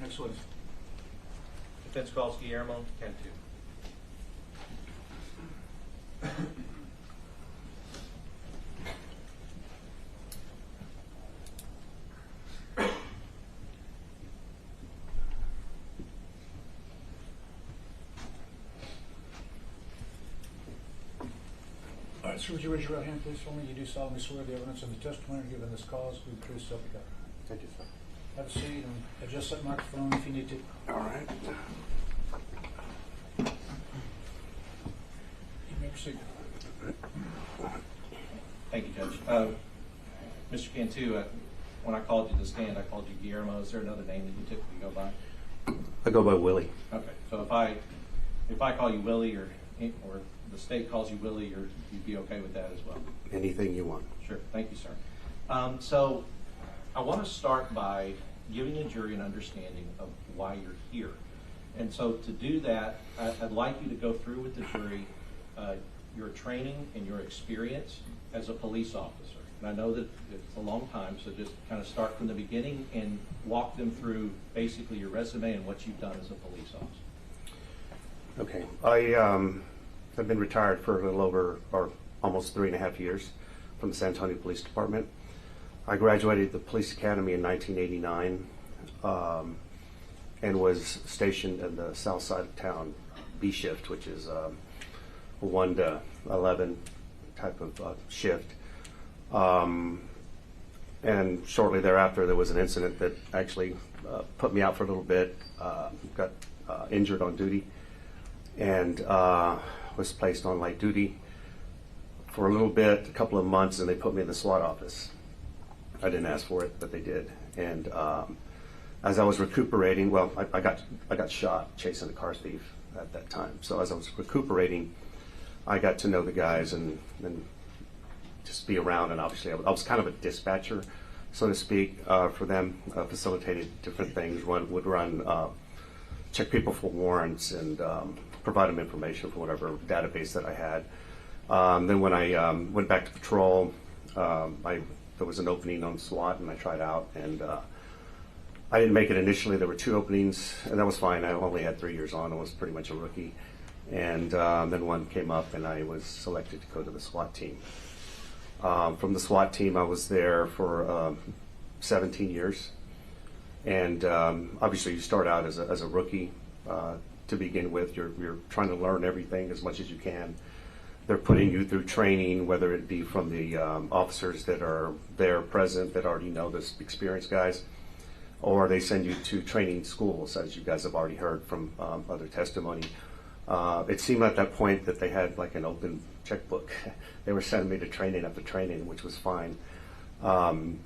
Next witness. Defense calls Guillermo Cantu. All right, sir, would you raise your right hand, please, for me? You do solemnly swear the evidence in the testimony given this cause will be true, self you got. Thank you, sir. Have a seat and adjust that microphone if you need to. All right. You may proceed. Thank you, Judge. Mr. Cantu, when I called you to stand, I called you Guillermo. Is there another name that you typically go by? I go by Willie. Okay, so if I call you Willie or the state calls you Willie, you'd be okay with that as well? Anything you want. Sure, thank you, sir. So I want to start by giving the jury an understanding of why you're here. And so to do that, I'd like you to go through with the jury your training and your experience as a police officer. And I know that it's a long time, so just kind of start from the beginning and walk them through basically your resume and what you've done as a police officer. Okay. I've been retired for a little over, or almost 3.5 years from the San Antonio Police Department. I graduated the police academy in 1989 and was stationed in the south side of town, B shift, which is a 1 to 11 type of shift. And shortly thereafter, there was an incident that actually put me out for a little bit, got injured on duty, and was placed on light duty for a little bit, a couple of months, and they put me in the SWAT office. I didn't ask for it, but they did. And as I was recuperating, well, I got shot chasing a car thief at that time. So as I was recuperating, I got to know the guys and just be around. And obviously, I was kind of a dispatcher, so to speak, for them. Facilitated different things. Would run, check people for warrants, and provide them information for whatever database that I had. Then when I went back to patrol, there was an opening on SWAT, and I tried out, and I didn't make it initially. There were 2 openings, and that was fine. I only had 3 years on. I was pretty much a rookie. And then one came up, and I was selected to go to the SWAT team. From the SWAT team, I was there for 17 years. And obviously, you start out as a rookie to begin with. You're trying to learn everything as much as you can. They're putting you through training, whether it be from the officers that are there present that already know this experienced guys, or they send you to training schools, as you guys have already heard from other testimony. It seemed at that point that they had like an open checkbook. They were sending me to training after training, which was fine. And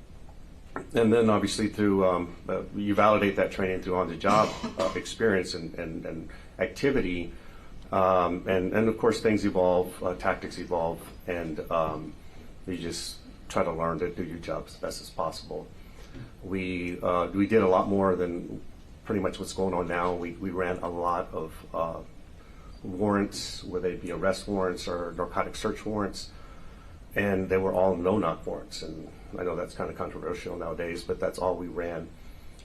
then obviously through, you validate that training through on-the-job experience and activity. And of course things evolve, tactics evolve, and you just try to learn to do your job as best as possible. We did a lot more than pretty much what's going on now. We ran a lot of warrants, whether they be arrest warrants or narcotic search warrants, and they were all no-knock warrants. And I know that's kind of controversial nowadays, but that's all we ran.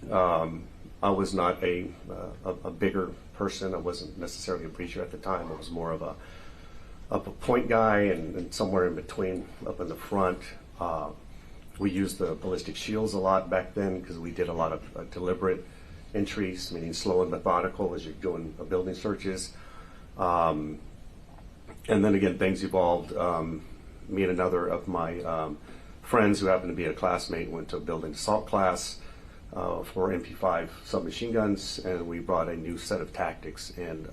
I was not a bigger person. I wasn't necessarily a breacher at the time. I was more of a point guy, and somewhere in between, up in the front. We used the ballistic shields a lot back then because we did a lot of deliberate entries, meaning slow and methodical as you're doing building searches. And then again, things evolved. Me and another of my friends who happened to be a classmate went to a building assault class for MP5 submachine guns, and we brought a new set of tactics and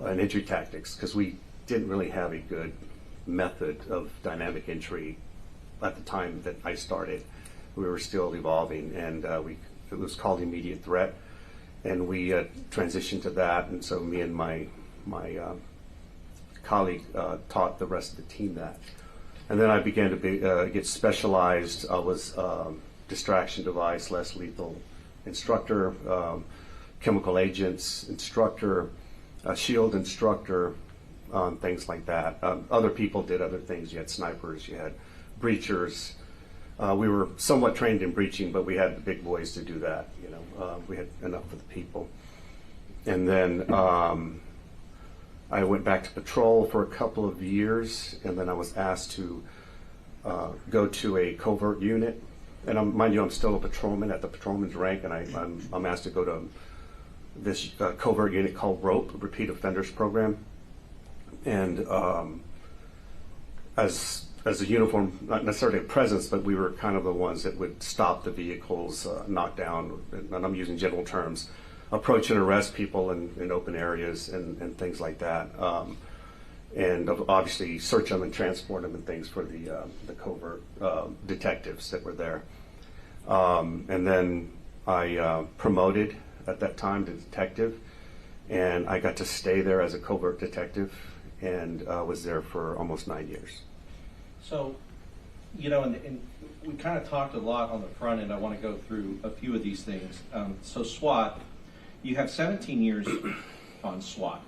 an entry tactics, because we didn't really have a good method of dynamic entry at the time that I started. We were still evolving, and it was called immediate threat, and we transitioned to that. And so me and my colleague taught the rest of the team that. And then I began to get specialized. I was distraction device, less lethal instructor, chemical agents instructor, shield instructor, things like that. Other people did other things. You had snipers, you had breachers, We were somewhat trained in breaching, but we had the big boys to do that. We had enough for the people. And then I went back to patrol for a couple of years, and then I was asked to go to a covert unit. And mind you, I'm still a patrolman at the patrolman's rank, and I'm asked to go to this covert unit called ROPE, Repeat Offenders Program. And as a uniform, not necessarily a presence, but we were kind of the ones that would stop the vehicles, knock down, and I'm using general terms, approach and arrest people in open areas and things like that. And obviously search them and transport them and things for the covert detectives that were there. And then I promoted at that time to detective, and I got to stay there as a covert detective, and was there for almost 9 years. So, and we kind of talked a lot on the front end. I want to go through a few of these things. So SWAT, you have 17 years on SWAT,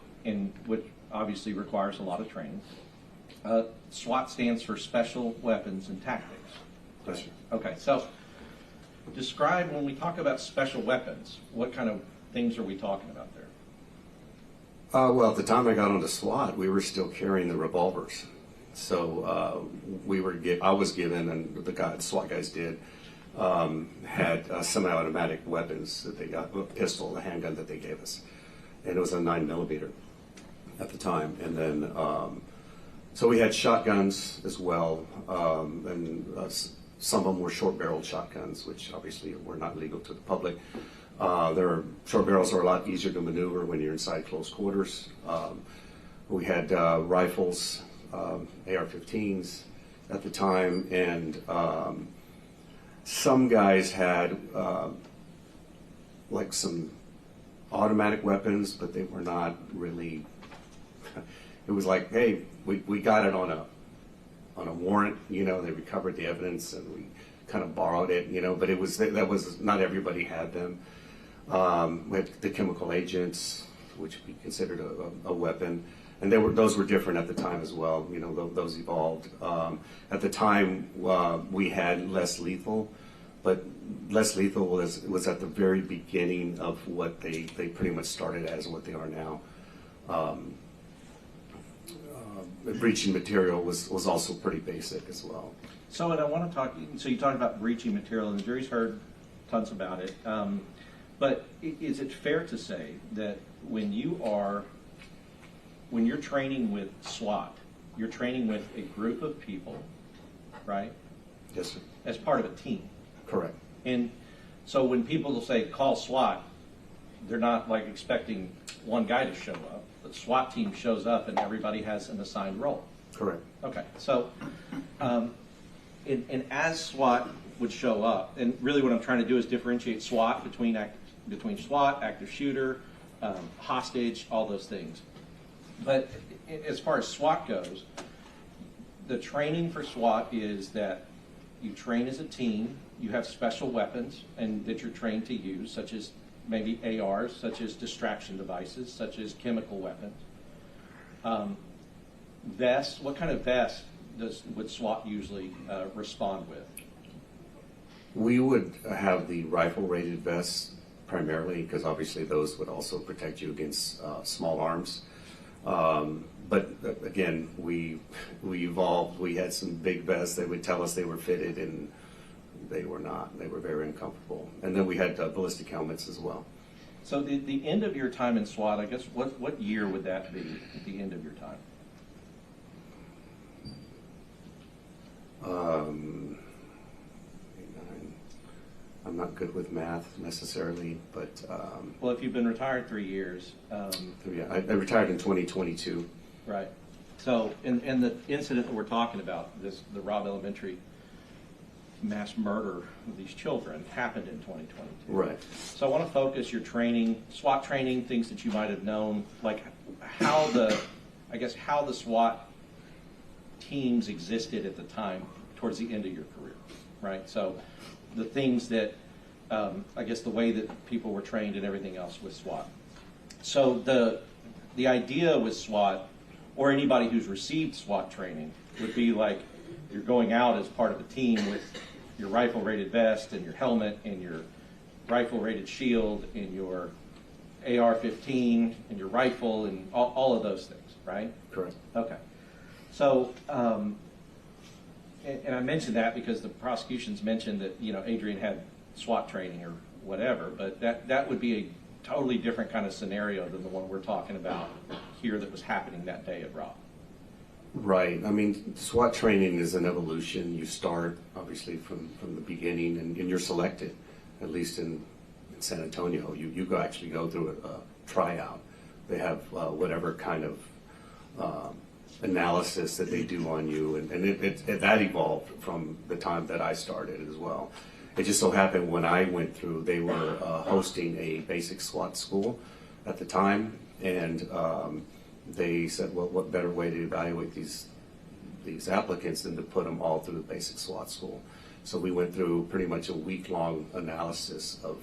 which obviously requires a lot of training. SWAT stands for Special Weapons and Tactics. Yes, sir. Okay, so describe, when we talk about special weapons, what kind of things are we talking about there? Well, at the time I got onto SWAT, we were still carrying the revolvers. So I was given, and the SWAT guys did, had semi-automatic weapons that they got, a pistol, a handgun that they gave us, and it was a 9mm at the time. And then, so we had shotguns as well, and some of them were short-barreled shotguns, which obviously were not legal to the public. Short barrels are a lot easier to maneuver when you're inside close quarters. We had rifles, AR-15s at the time, and some guys had like some automatic weapons, but they were not really. It was like, hey, we got it on a warrant, they recovered the evidence and we kind of borrowed it, but that was not everybody had them. We had the chemical agents, which we considered a weapon, and those were different at the time as well. Those evolved. At the time, we had less lethal, but less lethal was at the very beginning of what they pretty much started as what they are now. Breaching material was also pretty basic as well. So, and I want to talk. So you talked about breaching material, and the jury's heard tons about it. But is it fair to say that when you're training with SWAT, you're training with a group of people, right? Yes, sir. As part of a team. Correct. And so when people will say call SWAT, they're not like expecting one guy to show up. The SWAT team shows up and everybody has an assigned role. Correct. Okay, so and as SWAT would show up, and really what I'm trying to do is differentiate SWAT between SWAT, active shooter, hostage, all those things. But as far as SWAT goes, the training for SWAT is that you train as a team, you have special weapons and that you're trained to use, such as maybe ARs, such as distraction devices, such as chemical weapons. Vests, what kind of vest would SWAT usually respond with? We would have the rifle-rated vests primarily, because obviously those would also protect you against small arms. But again, we evolved. We had some big vests. They would tell us they were fitted, and they were not. They were very uncomfortable. And then we had ballistic helmets as well. So the end of your time in SWAT, I guess, what year would that be at the end of your time? I'm not good with math necessarily, but well, if you've been retired 3 years, yeah, I retired in 2022. Right. So, and the incident that we're talking about, the Robb Elementary mass murder of these children, happened in 2022. Right. So I want to focus your training, SWAT training, things that you might have known, like how the SWAT teams existed at the time towards the end of your career, right? So the things that, I guess the way that people were trained and everything else with SWAT. So the idea with SWAT, or anybody who's received SWAT training, would be like you're going out as part of a team with your rifle rated vest and your helmet and your rifle rated shield and your AR-15 and your rifle and all of those things, right? Correct. Okay. So, and I mentioned that because the prosecution's mentioned that, Adrian had SWAT training or whatever, but that would be a totally different kind of scenario than the one we're talking about here that was happening that day at Robb. Right. I mean, SWAT training is an evolution. You start, obviously, from the beginning, and you're selected, at least in San Antonio. You actually go through a tryout. They have whatever kind of analysis that they do on you, and that evolved from the time that I started as well. It just so happened when I went through, they were hosting a basic SWAT school at the time, and they said, well, what better way to evaluate these applicants than to put them all through the basic SWAT school. So we went through pretty much a week-long analysis to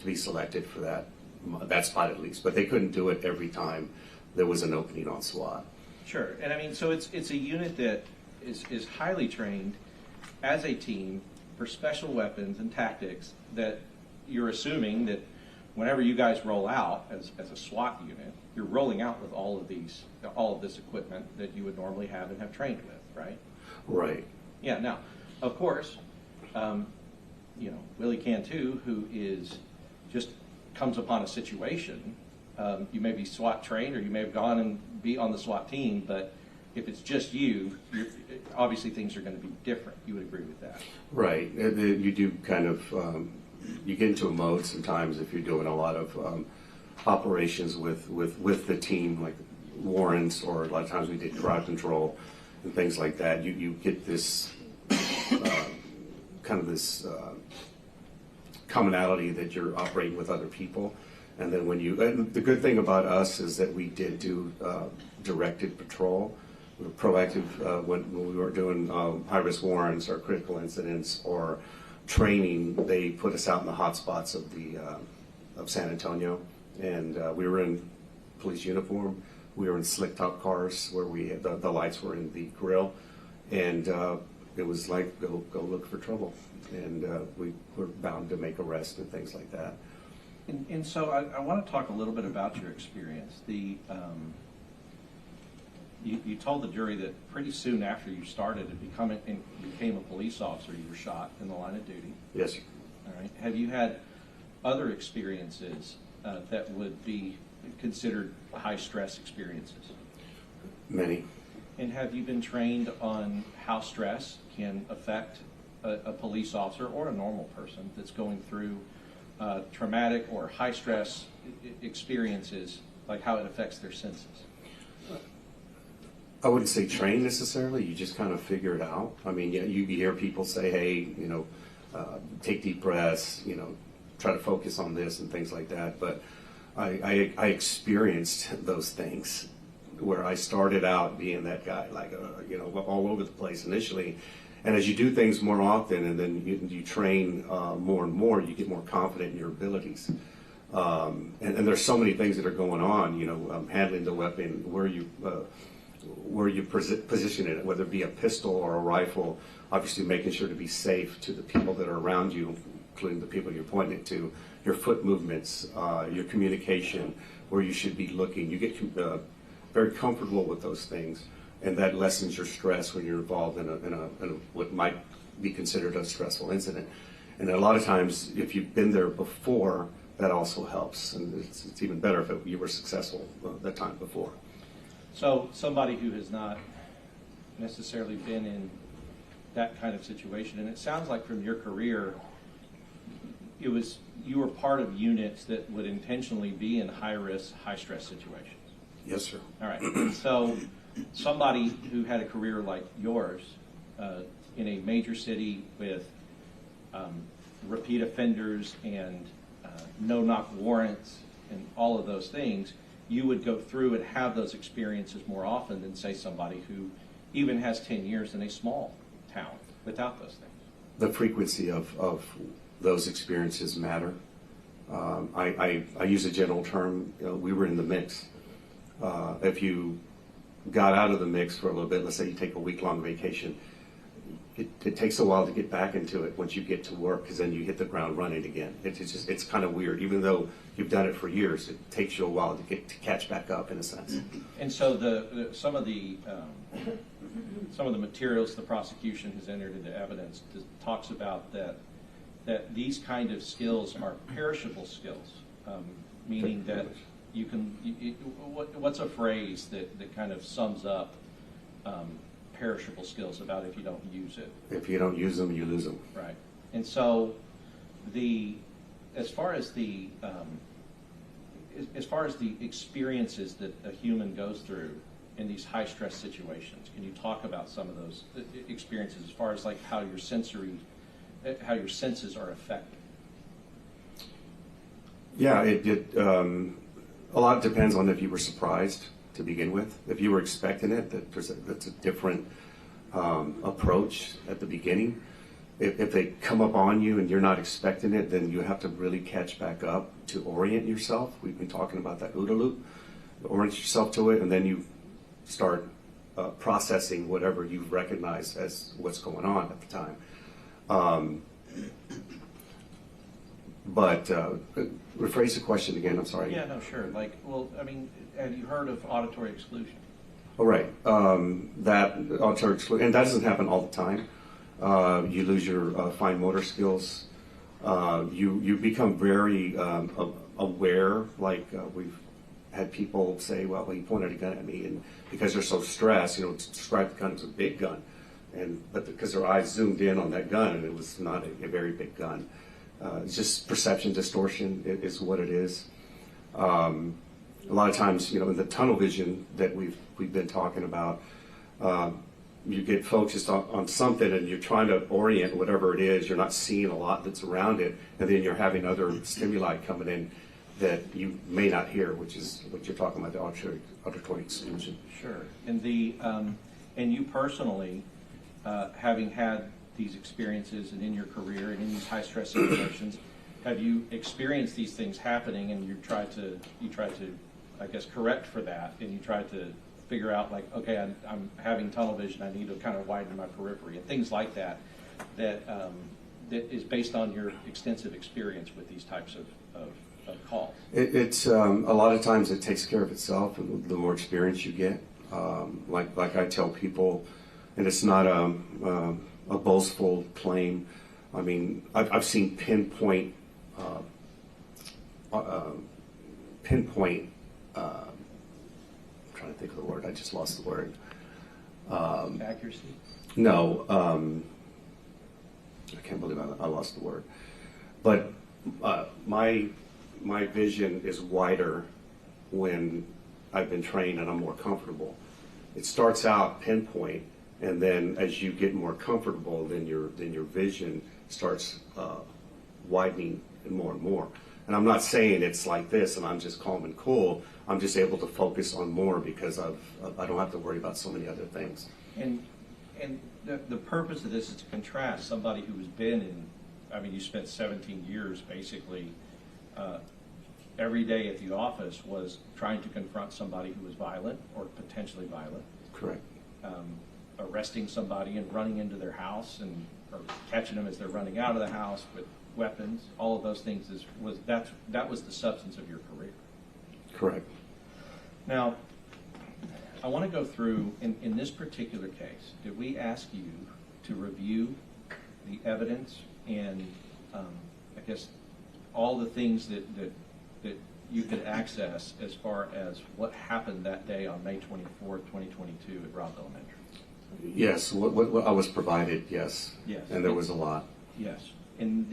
be selected for that spot at least. But they couldn't do it every time there was an opening on SWAT. Sure, and I mean, so it's a unit that is highly trained as a team for special weapons and tactics that you're assuming that whenever you guys roll out as a SWAT unit, you're rolling out with all of this equipment that you would normally have and have trained with, right? Right. Yeah. Now, of course, Willie Cantu, who just comes upon a situation. You may be SWAT trained, or you may have gone and be on the SWAT team, but if it's just obviously things are going to be different. You would agree with that? Right. You do kind of, you get into a mode sometimes if you're doing a lot of operations with the team, like warrants, or a lot of times we did crowd control and things like that. You get this kind of this commonality that you're operating with other people. And then and the good thing about us is that we did do directed patrol. We were proactive when we were doing high-risk warrants or critical incidents or training. They put us out in the hot spots of San Antonio, and we were in police uniform. We were in slick top cars where we had the lights were in the grill, and it was like go look for trouble, and we were bound to make arrests and things like that. And so I want to talk a little bit about your experience. You told the jury that pretty soon after you started and became a police officer, you were shot in the line of duty. Yes, sir. All right. Have you had other experiences that would be considered high-stress experiences? Many. And have you been trained on how stress can affect a police officer or a normal person that's going through traumatic or high-stress experiences, like how it affects their senses? I wouldn't say train necessarily. You just kind of figure it out. I mean, yeah, you hear people say, hey, take deep breaths, try to focus on this and things like that. But I experienced those things where I started out being that guy, like, all over the place initially. And as you do things more often and then you train more and more, you get more confident in your abilities. And there's so many things that are going on, handling the weapon, where you position it, whether it be a pistol or a rifle, obviously making sure to be safe to the people that are around you, including the people you're pointing it to, your foot movements, your communication, where you should be looking. You get very comfortable with those things, and that lessens your stress when you're involved in what might be considered a stressful incident. And a lot of times, if you've been there before, that also helps, and it's even better if you were successful that time before. So somebody who has not necessarily been in that kind of situation, and it sounds like from your career, you were part of units that would intentionally be in high-risk, high-stress situations. Yes, sir. All right. So somebody who had a career like yours in a major city with repeat offenders and no-knock warrants and all of those things, you would go through and have those experiences more often than, say, somebody who even has 10 years in a small town without those things. The frequency of those experiences matter. I use a general term, we were in the mix. If you got out of the mix for a little bit, let's say you take a week-long vacation, it takes a while to get back into it once you get to work, because then you hit the ground running again. It's kind of weird. Even though you've done it for years, it takes you a while to catch back up in a sense. And so some of the materials the prosecution has entered into evidence talks about that these kind of skills are perishable skills, meaning that you can. What's a phrase that kind of sums up perishable skills about if you don't use it? If you don't use them, you lose them. Right. And so as far as the experiences that a human goes through in these high stress situations, can you talk about some of those experiences as far as like how your senses are affected? Yeah, a lot depends on if you were surprised to begin with. If you were expecting it, that's a different approach at the beginning. If they come up on you and you're not expecting it, then you have to really catch back up to orient yourself. We've been talking about that OODA loop. Orient yourself to it, and then you start processing whatever you've recognized as what's going on at the time. But rephrase the question again, I'm sorry. Yeah, no, sure. Like, well, I mean, have you heard of auditory exclusion? Oh, right. That auditory exclusion, and that doesn't happen all the time. You lose your fine motor skills. You become very aware. Like we've had people say, "Well, he pointed a gun at me," and because they're so stressed, describe the gun as a big gun, but because their eyes zoomed in on that gun, and it was not a very big gun. It's just perception distortion is what it is. A lot of times, in the tunnel vision that we've been talking about, you get focused on something and you're trying to orient whatever it is. You're not seeing a lot that's around it, and then you're having other stimuli coming in that you may not hear, which is what you're talking about, the auditory exclusion. Sure. And you personally, having had these experiences and in your career and in these high stress situations, have you experienced these things happening and you try to I guess correct for that, and you try to figure out like, okay, I'm having tunnel vision, I need to kind of widen my periphery and things like that is based on your extensive experience with these types of calls? It's a lot of times it takes care of itself, and the more experience you get. Like I tell people, and it's not a boastful claim. I mean, I've seen pinpoint. I'm trying to think of the word. I just lost the word. Accuracy? No, I can't believe I lost the word. But my vision is wider when I've been trained and I'm more comfortable. It starts out pinpoint, and then as you get more comfortable, then your vision starts widening more and more. And I'm not saying it's like this and I'm just calm and cool. I'm just able to focus on more because I don't have to worry about so many other things. And the purpose of this is to contrast somebody who has been in, I mean, you spent 17 years basically every day at the office was trying to confront somebody who was violent or potentially violent. Correct. Arresting somebody and running into their house or catching them as they're running out of the house with weapons. All of those things that was the substance of your career. Correct. Now, I want to go through, in this particular case, did we ask you to review the evidence and, I guess, all the things that you could access as far as what happened that day on May 24th, 2022 at Robb Elementary? Yes, what I was provided, yes. Yes. And there was a lot. Yes. In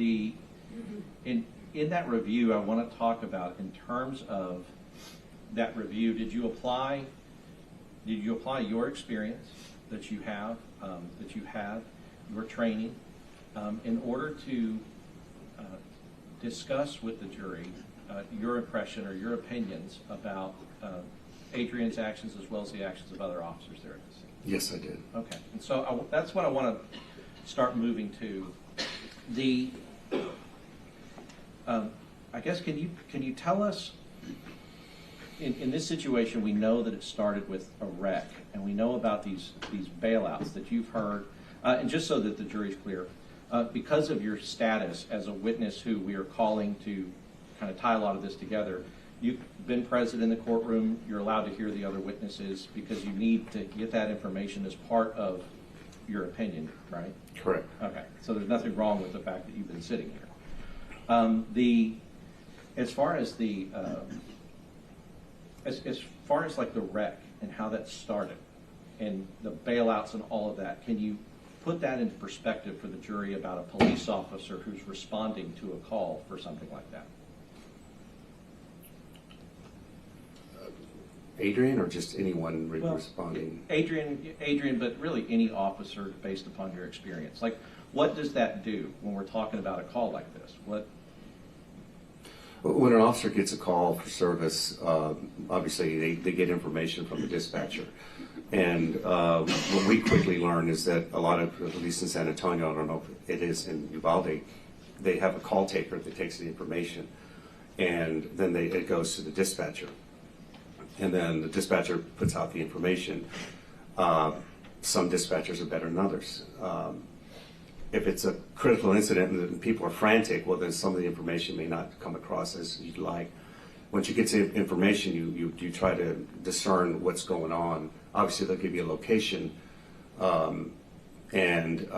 that review, I want to talk about, in terms of that review, did you apply your experience that you have, your training, in order to discuss with the jury your impression or your opinions about Adrian's actions as well as the actions of other officers there at the scene? Yes, I did. Okay, and so that's what I want to start moving to. I guess can you tell us, in this situation, we know that it started with a wreck, and we know about these bailouts that you've heard. And just so that the jury's clear, because of your status as a witness who we are calling to kind of tie a lot of this together, you've been present in the courtroom, you're allowed to hear the other witnesses because you need to get that information as part of your opinion, right? Correct. Okay, so there's nothing wrong with the fact that you've been sitting here. As far as the as far as like the wreck and how that started and the bailouts and all of that, can you put that into perspective for the jury about a police officer who's responding to a call for something like that? Adrian, or just anyone responding? Adrian, but really any officer based upon your experience. Like, what does that do when we're talking about a call like this? When an officer gets a call for service, obviously they get information from the dispatcher. And what we quickly learn is that a lot of, at least in San Antonio, I don't know if it is in Uvalde, they have a call taker that takes the information, and then it goes to the dispatcher. And then the dispatcher puts out the information. Some dispatchers are better than others. If it's a critical incident and people are frantic, well, then some of the information may not come across as you'd like. Once you get to information, you try to discern what's going on. Obviously, they'll give you a location, and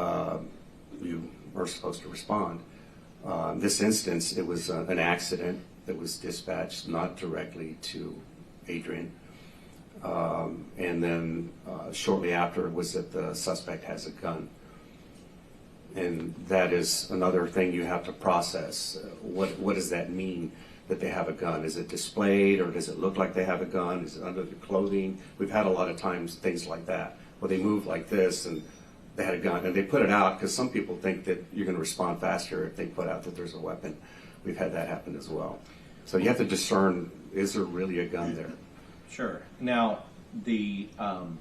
you are supposed to respond. In this instance, it was an accident that was dispatched not directly to Adrian. And then shortly after it was that the suspect has a gun. And that is another thing you have to process. What does that mean that they have a gun? Is it displayed, or does it look like they have a gun? Is it under their clothing? We've had a lot of times things like that, where they move like this and they had a gun, and they put it out because some people think that you're going to respond faster if they put out that there's a weapon. We've had that happen as well. So you have to discern, is there really a gun there? Sure. Now, and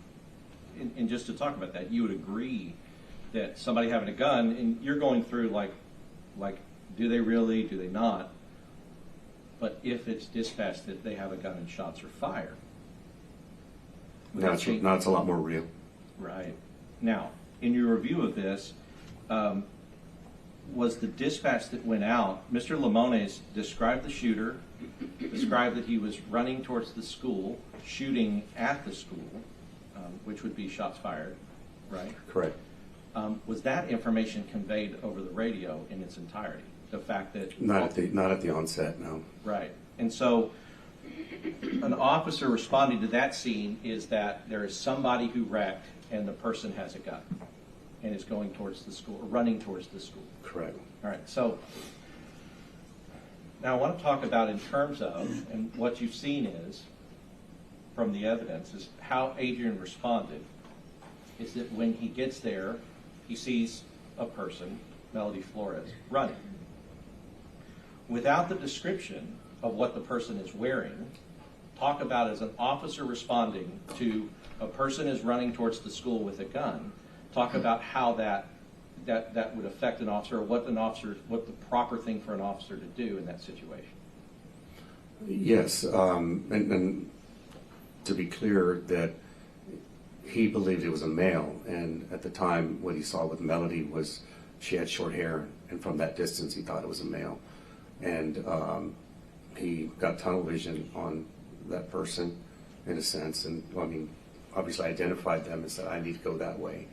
just to talk about that, you would agree that somebody having a gun, and you're going through like, do they really, do they not? But if it's dispatched that they have a gun and shots are fired. Now it's a lot more real. Right. Now, in your review of this, was the dispatch that went out, Mr. Limones described the shooter, described that he was running towards the school, shooting at the school, which would be shots fired, right? Correct. Was that information conveyed over the radio in its entirety? The fact that not at the onset, no. Right, and so an officer responding to that scene is that there is somebody who wrecked and the person has a gun and is going towards the school, or running towards the school. Correct. All right, so now I want to talk about in terms of, and what you've seen is, from the evidence, is how Adrian responded, is that when he gets there, he sees a person, Melody Flores, running. Without the description of what the person is wearing, talk about as an officer responding to a person is running towards the school with a gun, talk about how that would affect an officer, or what the proper thing for an officer to do in that situation. Yes, and to be clear, that he believed it was a male, and at the time what he saw with Melody was she had short hair, and from that distance he thought it was a male. And he got tunnel vision on that person, in a sense, and I mean, obviously identified them and said, I need to go that way.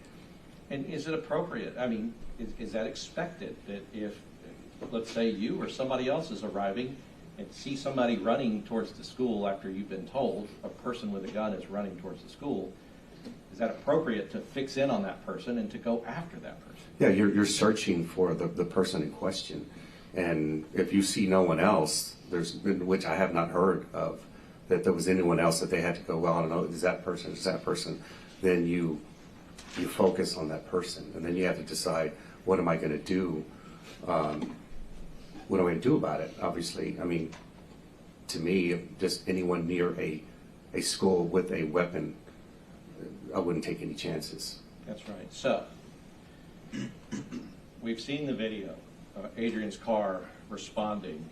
And is it appropriate? I mean, is that expected, that if, let's say, you or somebody else is arriving and see somebody running towards the school after you've been told a person with a gun is running towards the school, is that appropriate to fix in on that person and to go after that person? Yeah, you're searching for the person in question. And if you see no one else, which I have not heard of, that there was anyone else that they had to go, well, I don't know, is that person, then you focus on that person. And then you have to decide, what am I going to do? What am I going to do about it? Obviously, I mean, to me, just anyone near a school with a weapon, I wouldn't take any chances. That's right. So, we've seen the video of Adrian's car responding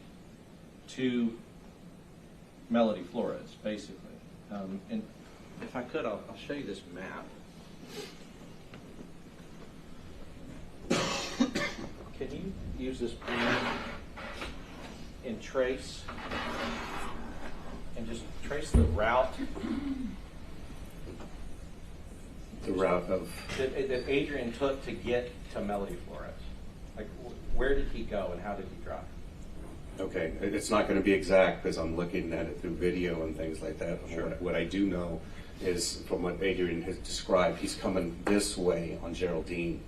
to Melody Flores, basically. And if I could, I'll show you this map. can you use this pen and trace, and just trace the route of that Adrian took to get to Melody Flores? Like, where did he go and how did he drive? okay, it's not going to be exact because I'm looking at it through video and things like that. Sure. What I do know is from what Adrian has described, he's coming this way on Geraldine.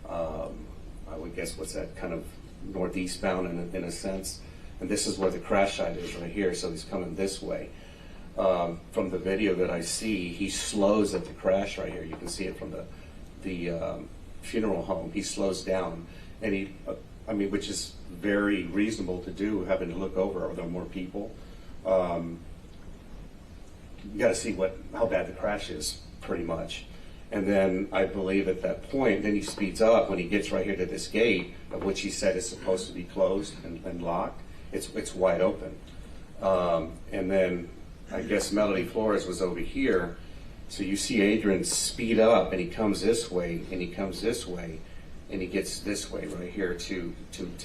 I would guess what's that, kind of northeast bound in a sense. And this is where the crash site is right here, so he's coming this way. From the video that I see, he slows at the crash right here. You can see it from the funeral home. He slows down, and which is very reasonable to do, having to look over, are there more people? You got to see how bad the crash is, pretty much. And then I believe at that point, then he speeds up when he gets right here to this gate, of which he said is supposed to be closed and locked. It's wide open. And then I guess Melody Flores was over here. So you see Adrian speed up, and he comes this way, and he comes this way, and he gets this way right here to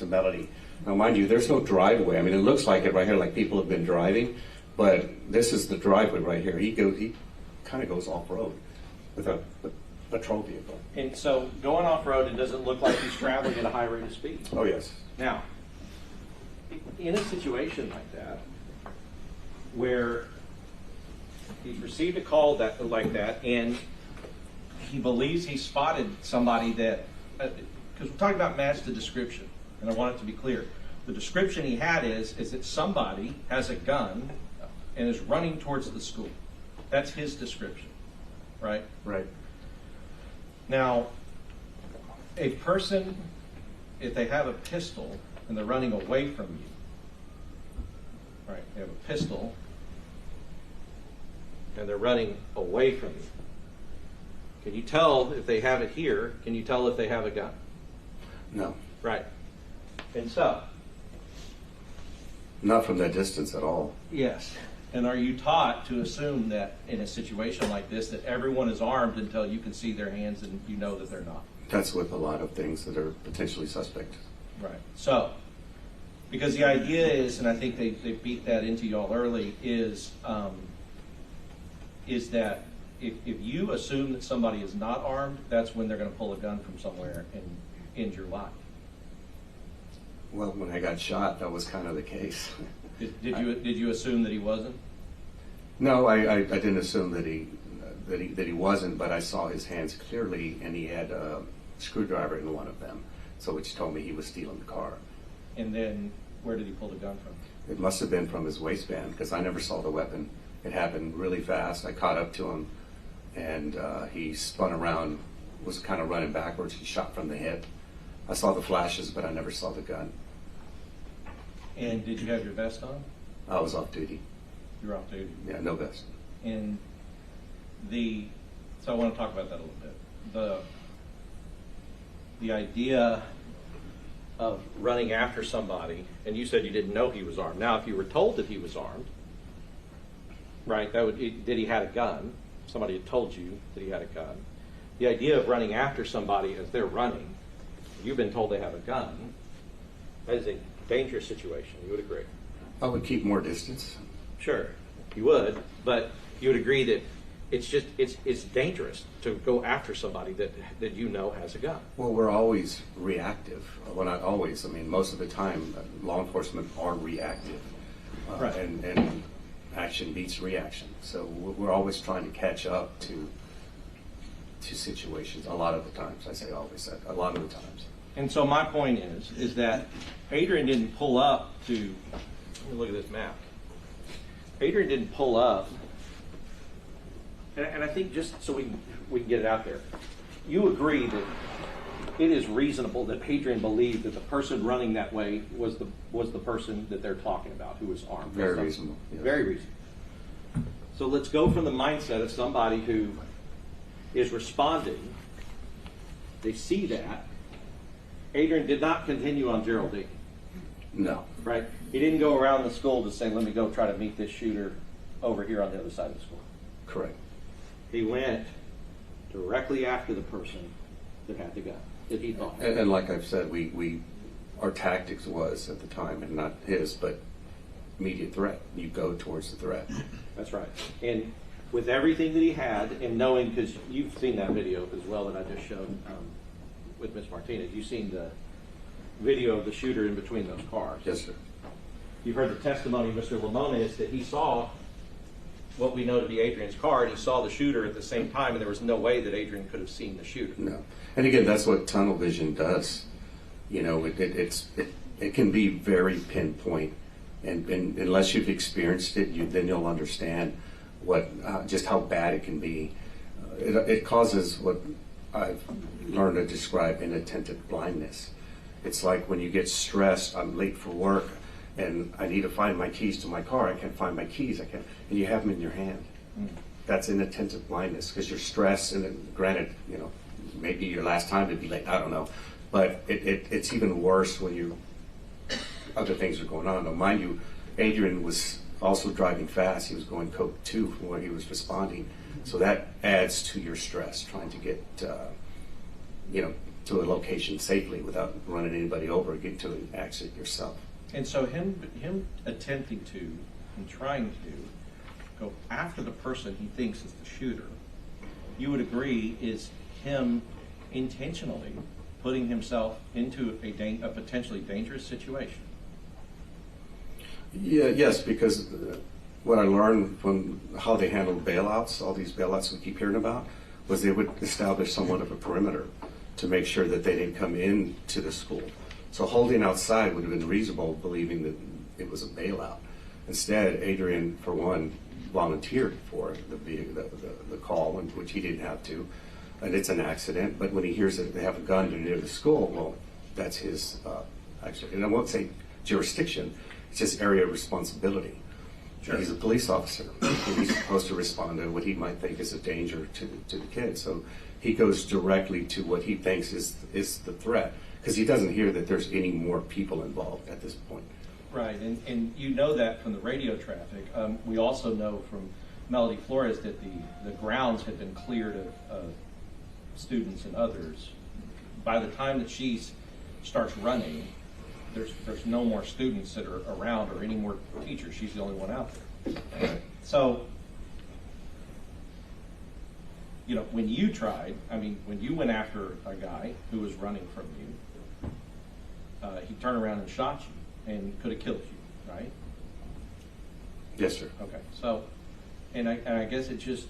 Melody. Now, mind you, there's no driveway. I mean, it looks like it right here, like people have been driving, but this is the driveway right here. He kind of goes off-road with a patrol vehicle. And so going off-road, it doesn't look like he's traveling at a high rate of speed. Oh, yes. Now, in a situation like that, where he's received a call like that, and he believes he spotted somebody that, because we're talking about match the description, and I want it to be clear. The description he had is that somebody has a gun and is running towards the school. That's his description, right? Right. Now, a person, if they have a pistol and they're running away from you, right, they have a pistol and they're running away from you, can you tell if they have it here? Can you tell if they have a gun? No. Right. And so? Not from that distance at all. Yes. And are you taught to assume that in a situation like this that everyone is armed until you can see their hands and you know that they're not? That's with a lot of things that are potentially suspect. Right. So, because the idea is, and I think they beat that into y'all early, is that if you assume that somebody is not armed, that's when they're going to pull a gun from somewhere and end your life. Well, when I got shot, that was kind of the case. Did you assume that he wasn't? No, I didn't assume that he wasn't, but I saw his hands clearly, and he had a screwdriver in one of them, so which told me he was stealing the car. And then where did he pull the gun from? It must have been from his waistband, because I never saw the weapon. It happened really fast. I caught up to him, and he spun around, was kind of running backwards. He shot from the hip. I saw the flashes, but I never saw the gun. And did you have your vest on? I was off duty. You were off duty. Yeah, no vest. And so I want to talk about that a little bit. The idea of running after somebody, and you said you didn't know he was armed. Now, if you were told that he was armed, right, that he had a gun, somebody had told you that he had a gun. The idea of running after somebody as they're running, you've been told they have a gun, that is a dangerous situation. You would agree? I would keep more distance. Sure, you would, but you would agree that it's dangerous to go after somebody that you know has a gun. Well, we're always reactive. Well, not always. I mean, most of the time, law enforcement are reactive. Right. And action beats reaction. So we're always trying to catch up to situations a lot of the times. I say always, a lot of the times. And so my point is that Adrian didn't pull up to, let me look at this map. Adrian didn't pull up, and I think just so we can get it out there, you agree that it is reasonable that Adrian believed that the person running that way was the person that they're talking about who was armed. Very reasonable. Yes. Very reasonable. So let's go from the mindset of somebody who is responding. They see that. Adrian did not continue on Geraldine. No. Right? He didn't go around the school to say, let me go try to meet this shooter over here on the other side of the school. Correct. He went directly after the person that had the gun, that he thought. And like I've said, we our tactics was at the time, and not his, but immediate threat. You go towards the threat. That's right. And with everything that he had, and knowing, because you've seen that video as well that I just showed with Ms. Martinez, you've seen the video of the shooter in between those cars. Yes, sir. You've heard the testimony of Mr. Lamones that he saw what we know to be Adrian's car, and he saw the shooter at the same time, and there was no way that Adrian could have seen the shooter. No. And again, that's what tunnel vision does. You know, it can be very pinpoint, and unless you've experienced it, then you'll understand what just how bad it can be. It causes what I've learned to describe inattentive blindness. It's like when you get stressed, I'm late for work, and I need to find my keys to my car. I can't find my keys. And you have them in your hand. That's inattentive blindness because you're stressed. And then, granted, you know, maybe your last time to be late. I don't know, but it's even worse when other things are going on. Now, mind you, Adrian was also driving fast. He was going code 2 from where he was responding, so that adds to your stress trying to get to a location safely without running anybody over, get to an accident yourself. And so him attempting to and trying to go after the person he thinks is the shooter, you would agree is him intentionally putting himself into a potentially dangerous situation. Yeah, yes, because what I learned from how they handled bailouts, all these bailouts we keep hearing about, was they would establish somewhat of a perimeter to make sure that they didn't come into the school. So holding outside would have been reasonable, believing that it was a bailout. Instead, Adrian, for one, volunteered for the call, which he didn't have to, and it's an accident. But when he hears that they have a gun near the school, well, that's his actually, and I won't say jurisdiction. It's his area of responsibility. Sure. He's a police officer. He's supposed to respond to what he might think is a danger to the kids. So he goes directly to what he thinks is the threat, because he doesn't hear that there's any more people involved at this point. Right, and you know that from the radio traffic. We also know from Melody Flores that the grounds had been cleared of students and others. By the time that she starts running, there's no more students that are around or any more teachers. She's the only one out there. So, you know, when you went after a guy who was running from you, he turned around and shot you and could have killed you, right? Yes, sir. Okay. So, and I guess it just,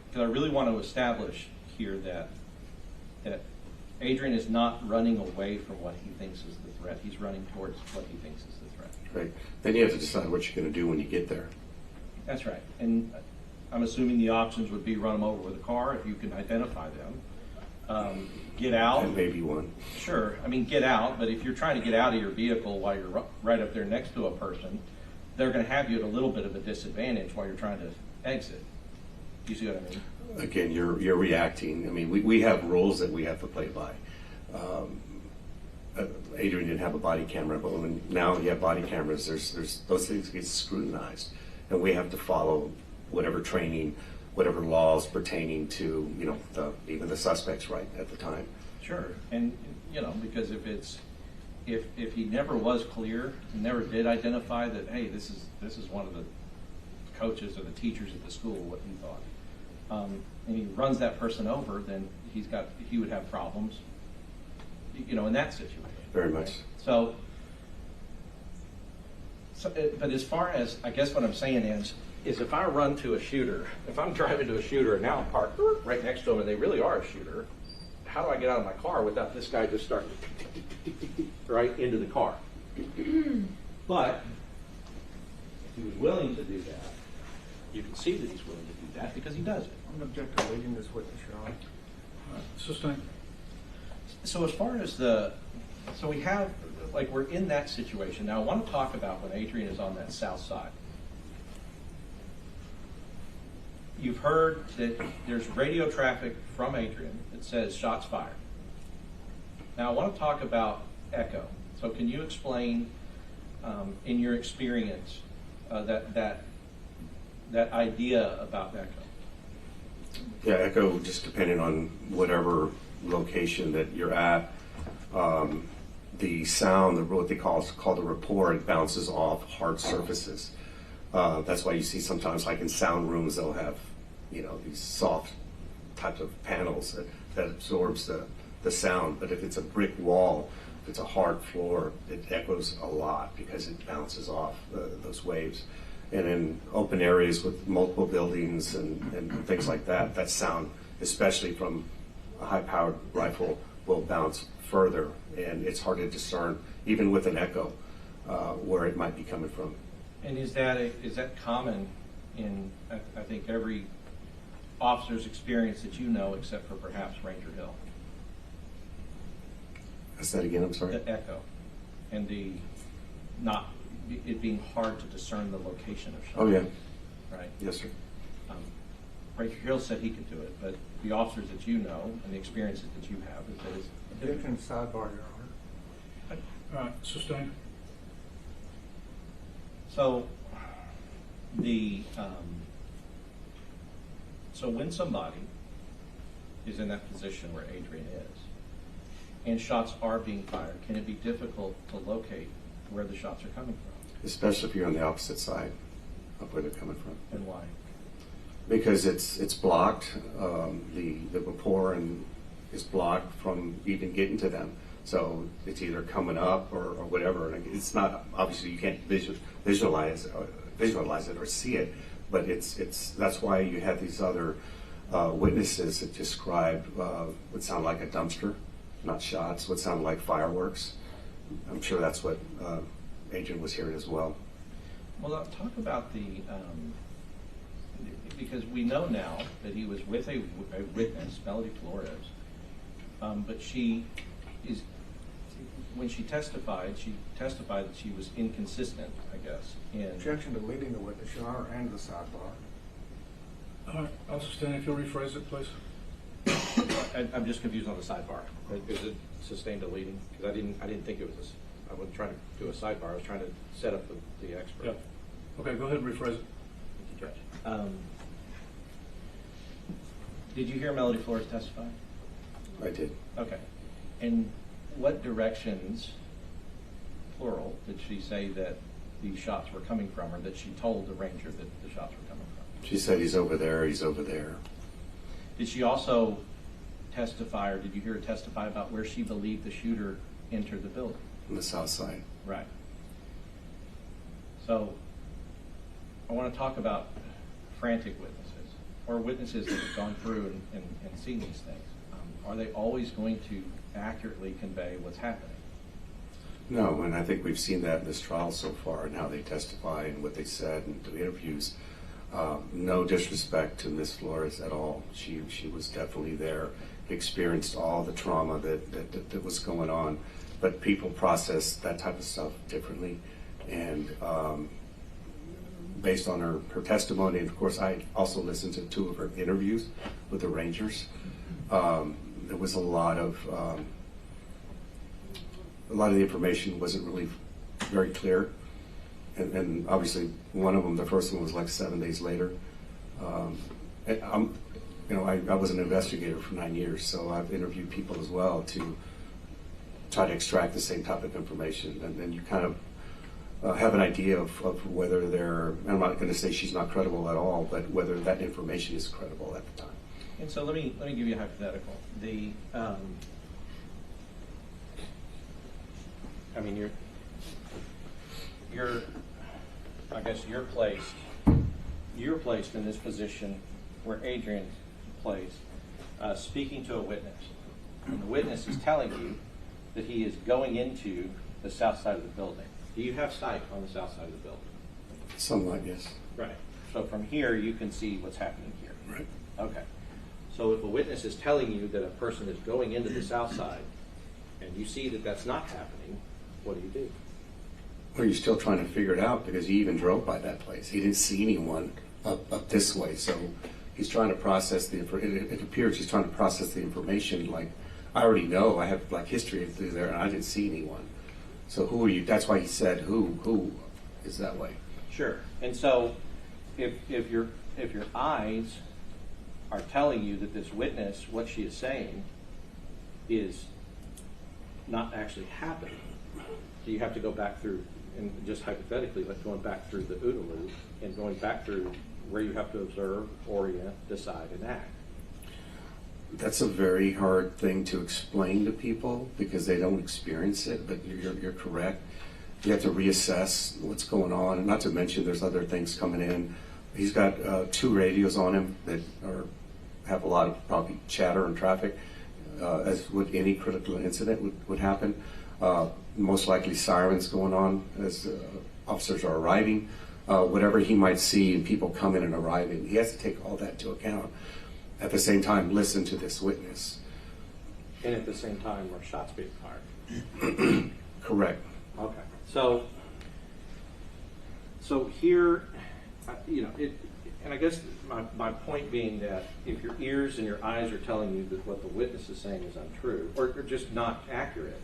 because I really want to establish here that Adrian is not running away from what he thinks is the threat. He's running towards what he thinks is the threat. Right. Then you have to decide what you're going to do when you get there. That's right. And I'm assuming the options would be run them over with a car if you can identify them. Get out. And maybe one. Sure. I mean, get out. But if you're trying to get out of your vehicle while you're right up there next to a person, they're going to have you at a little bit of a disadvantage while you're trying to exit. Do you see what I mean? Again, you're reacting. I mean, we have rules that we have to play by. Adrian didn't have a body camera, but now you have body cameras, there's those things get scrutinized, and we have to follow whatever training, whatever laws pertaining to even the suspects right at the time. Sure, and because if he never was clear, never did identify that, hey, this is one of the coaches or the teachers at the school, what he thought. And he runs that person over, then he would have problems, in that situation. Very much. So, but as far as, I guess what I'm saying is if I run to a shooter, if I'm driving to a shooter and now I'm parked right next to him and they really are a shooter, how do I get out of my car without this guy just starting right into the car? But if he was willing to do that, you can see that he's willing to do that because he does it. I'm going to object to leading this witness, Your Honor. Sustained. So as far as so we have, we're in that situation. Now I want to talk about when Adrian is on that south side. You've heard that there's radio traffic from Adrian that says shots fired. Now I want to talk about echo. So can you explain, in your experience, that idea about echo? Yeah, echo, just depending on whatever location that you're at. the sound, what they call the rapport, it bounces off hard surfaces. That's why you see sometimes, like in sound rooms, they'll have, these soft types of panels that absorbs the sound. But if it's a brick wall, if it's a hard floor, it echoes a lot because it bounces off those waves. And in open areas with multiple buildings and things like that, that sound, especially from a high-powered rifle, will bounce further, and it's hard to discern, even with an echo, where it might be coming from. And is that common in, I think, every officer's experience that you know, except for perhaps Ranger Hill? Ask that again, I'm sorry? The echo and it being hard to discern the location of shots. Oh, yeah. Right? Yes, sir. Ranger Hill said he could do it, but the officers that you know and the experiences that you have is that it's Objection, sidebar, Your Honor. All right, sustain. So so when somebody is in that position where Adrian is, and shots are being fired, can it be difficult to locate where the shots are coming from? Especially if you're on the opposite side of where they're coming from. And why? Because it's blocked, the rapport is blocked from even getting to them. So it's either coming up or whatever. And it's not, obviously you can't visualize it or see it, but that's why you have these other witnesses that describe what sound like a dumpster, not shots, what sound like fireworks. I'm sure that's what Adrian was hearing as well. Well, talk about because we know now that he was with a witness, Melody Flores, but when she testified that she was inconsistent, I guess. Objection to leading the witness, Your Honor, and the sidebar. All right, I'll sustain. If you'll rephrase it, please. I'm just confused on the sidebar. Is it sustained a leading? Because I didn't think it was. I wasn't trying to do a sidebar. I was trying to set up the expert. Yeah. Okay, go ahead and rephrase it. Thank you, Judge. Did you hear Melody Flores testify? I did. Okay. And what directions, plural, did she say that the shots were coming from, or that she told the ranger that the shots were coming from? She said he's over there, he's over there. Did she also testify, or did you hear her testify about where she believed the shooter entered the building? On the south side. Right. So I want to talk about frantic witnesses, or witnesses that have gone through and seen these things. Are they always going to accurately convey what's happening? No, and I think we've seen that in this trial so far and how they testify and what they said and the interviews. No disrespect to Miss Flores at all. She was definitely there, experienced all the trauma that was going on, but people process that type of stuff differently. And based on her testimony, and of course I also listened to 2 of her interviews with the Rangers, there was a lot of the information wasn't really very clear. And obviously, one of them, the first one was like 7 days later. I was an investigator for 9 years, so I've interviewed people as well to try to extract the same type of information. And then you kind of have an idea of whether I'm not going to say she's not credible at all, but whether that information is credible at the time. And so let me give you a hypothetical. You're placed in this position where Adrian's placed, speaking to a witness. And the witness is telling you that he is going into the south side of the building. Do you have sight on the south side of the building? Somewhat, yes. Right. So from here, you can see what's happening here. Right. Okay. So if a witness is telling you that a person is going into the south side, and you see that that's not happening, what do? Well, you're still trying to figure it out because he even drove by that place. He didn't see anyone up this way, so he's trying to process it appears he's trying to process the information like, I already know, I have like history through there, and I didn't see anyone. So who are you? That's why he said who is that way. Sure. And so if your eyes are telling you that this witness, what she is saying, is not actually happen, do you have to go back through, and just hypothetically, like going back through the OODA loop and going back through where you have to observe, orient, decide, and act? That's a very hard thing to explain to people because they don't experience it, but you're correct. You have to reassess what's going on, and not to mention there's other things coming in. He's got 2 radios on him that have a lot of probably chatter and traffic, as would any critical incident would happen. Most likely sirens going on as officers are arriving. Whatever he might see and people coming and arriving, he has to take all that into account. At the same time, listen to this witness. And at the same time, are shots being fired? Correct. Okay. So here, and I guess my point being that if your ears and your eyes are telling you that what the witness is saying is untrue or just not accurate,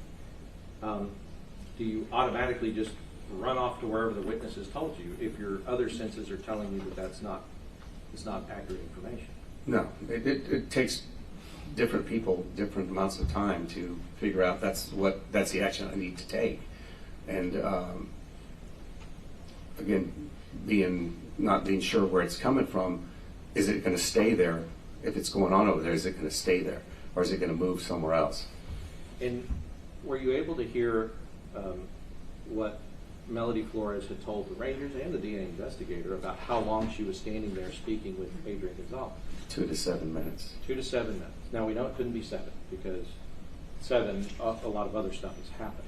do you automatically just run off to wherever the witness has told you if your other senses are telling you that it's not accurate information? No, it takes different people different amounts of time to figure out that's the action I need to take. And again, not being sure where it's coming from, is it going to stay there? If it's going on over there, is it going to stay there, or is it going to move somewhere else? And were you able to hear what Melody Flores had told the Rangers and the DNA investigator about how long she was standing there speaking with Adrian Gonzales? 2 to 7 minutes. 2 to 7 minutes. Now we know it couldn't be 7 because 7, a lot of other stuff has happened.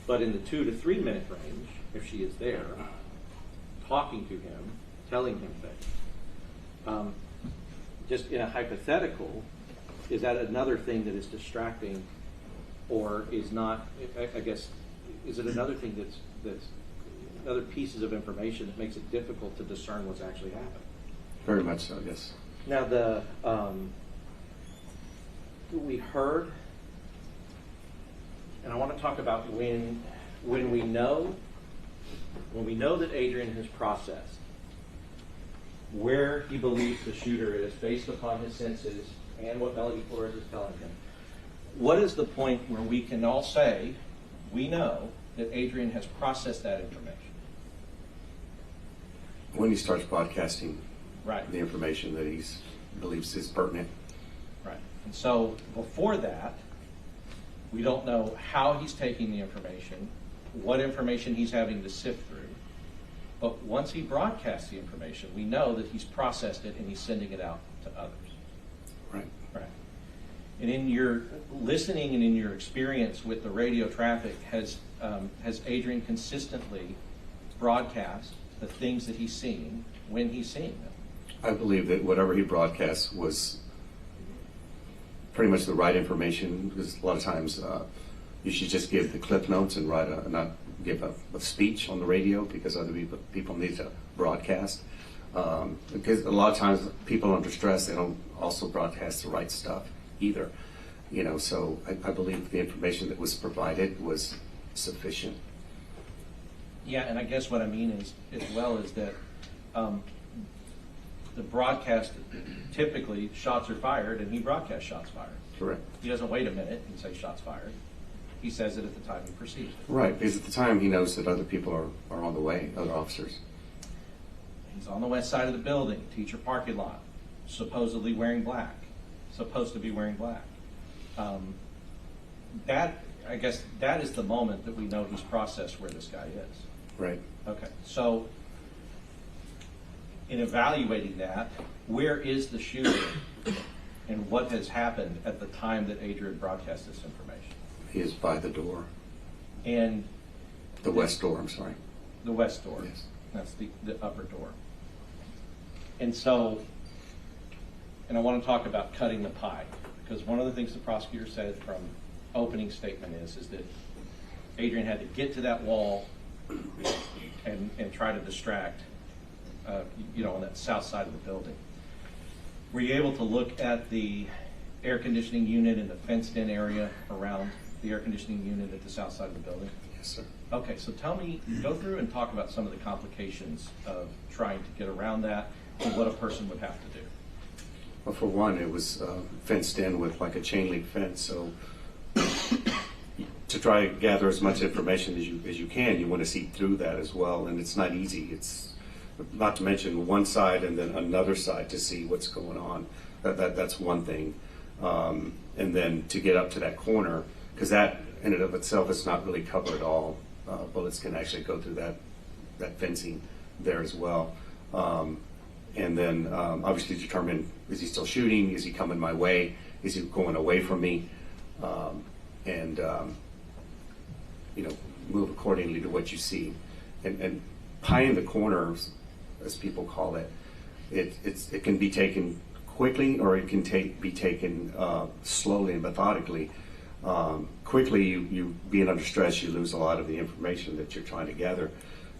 But in the 2 to 3 minute range, if she is there, talking to him, telling him things, just in a hypothetical, is that another thing that is distracting, or is not? I guess, is it another thing that's other pieces of information that makes it difficult to discern what's actually happening? Very much so, yes. Now we heard, and I want to talk about when we know that Adrian has processed where he believes the shooter is based upon his senses and what Melody Flores is telling him. What is the point where we can all say we know that Adrian has processed that information? When he starts broadcasting Right. the information that he believes is pertinent. Right. And so before that, we don't know how he's taking the information, what information he's having to sift through. But once he broadcasts the information, we know that he's processed it and he's sending it out to others. Right. Right. And in your listening and in your experience with the radio traffic, has Adrian consistently broadcast the things that he's seeing when he's seeing them? I believe that whatever he broadcast was pretty much the right information, because a lot of times you should just give the clip notes and not give a speech on the radio, because other people need to broadcast. Because a lot of times people under stress, they don't also broadcast the right stuff either. So I believe the information that was provided was sufficient. Yeah, and I guess what I mean is, as well, is that the broadcast, typically shots are fired and he broadcasts shots fired. Correct. He doesn't wait a minute and say shots fired. He says it at the time he perceives it. Right, because at the time he knows that other people are on the way, other officers. He's on the west side of the building, teacher parking lot, supposedly wearing black, supposed to be wearing black. I guess that is the moment that we know he's processed where this guy is. Right. Okay, so in evaluating that, where is the shooter and what has happened at the time that Adrian broadcast this information? He is by the door. And The west door, I'm sorry. the west door. Yes. That's the upper door. And so, and I want to talk about cutting the pie, because one of the things the prosecutor said from opening statement is that Adrian had to get to that wall and try to distract, on that south side of the building. Were you able to look at the air conditioning unit in the fenced-in area around the air conditioning unit at the south side of the building? Yes, sir. Okay, so tell me, go through and talk about some of the complications of trying to get around that and what a person would have to do. Well, for one, it was fenced in with like a chain link fence, so to try to gather as much information as you can, you want to see through that as well, and it's not easy. It's not to mention one side and then another side to see what's going on. That's one thing, and then to get up to that corner, because that in and of itself is not really covered at all. Bullets can actually go through that fencing there as well. And then obviously determine, is he still shooting? Is he coming my way? Is he going away from me? And move accordingly to what you see. And pieing the corners, as people call it, it can be taken quickly, or it can be taken slowly and methodically. Quickly, you being under stress, you lose a lot of the information that you're trying to gather.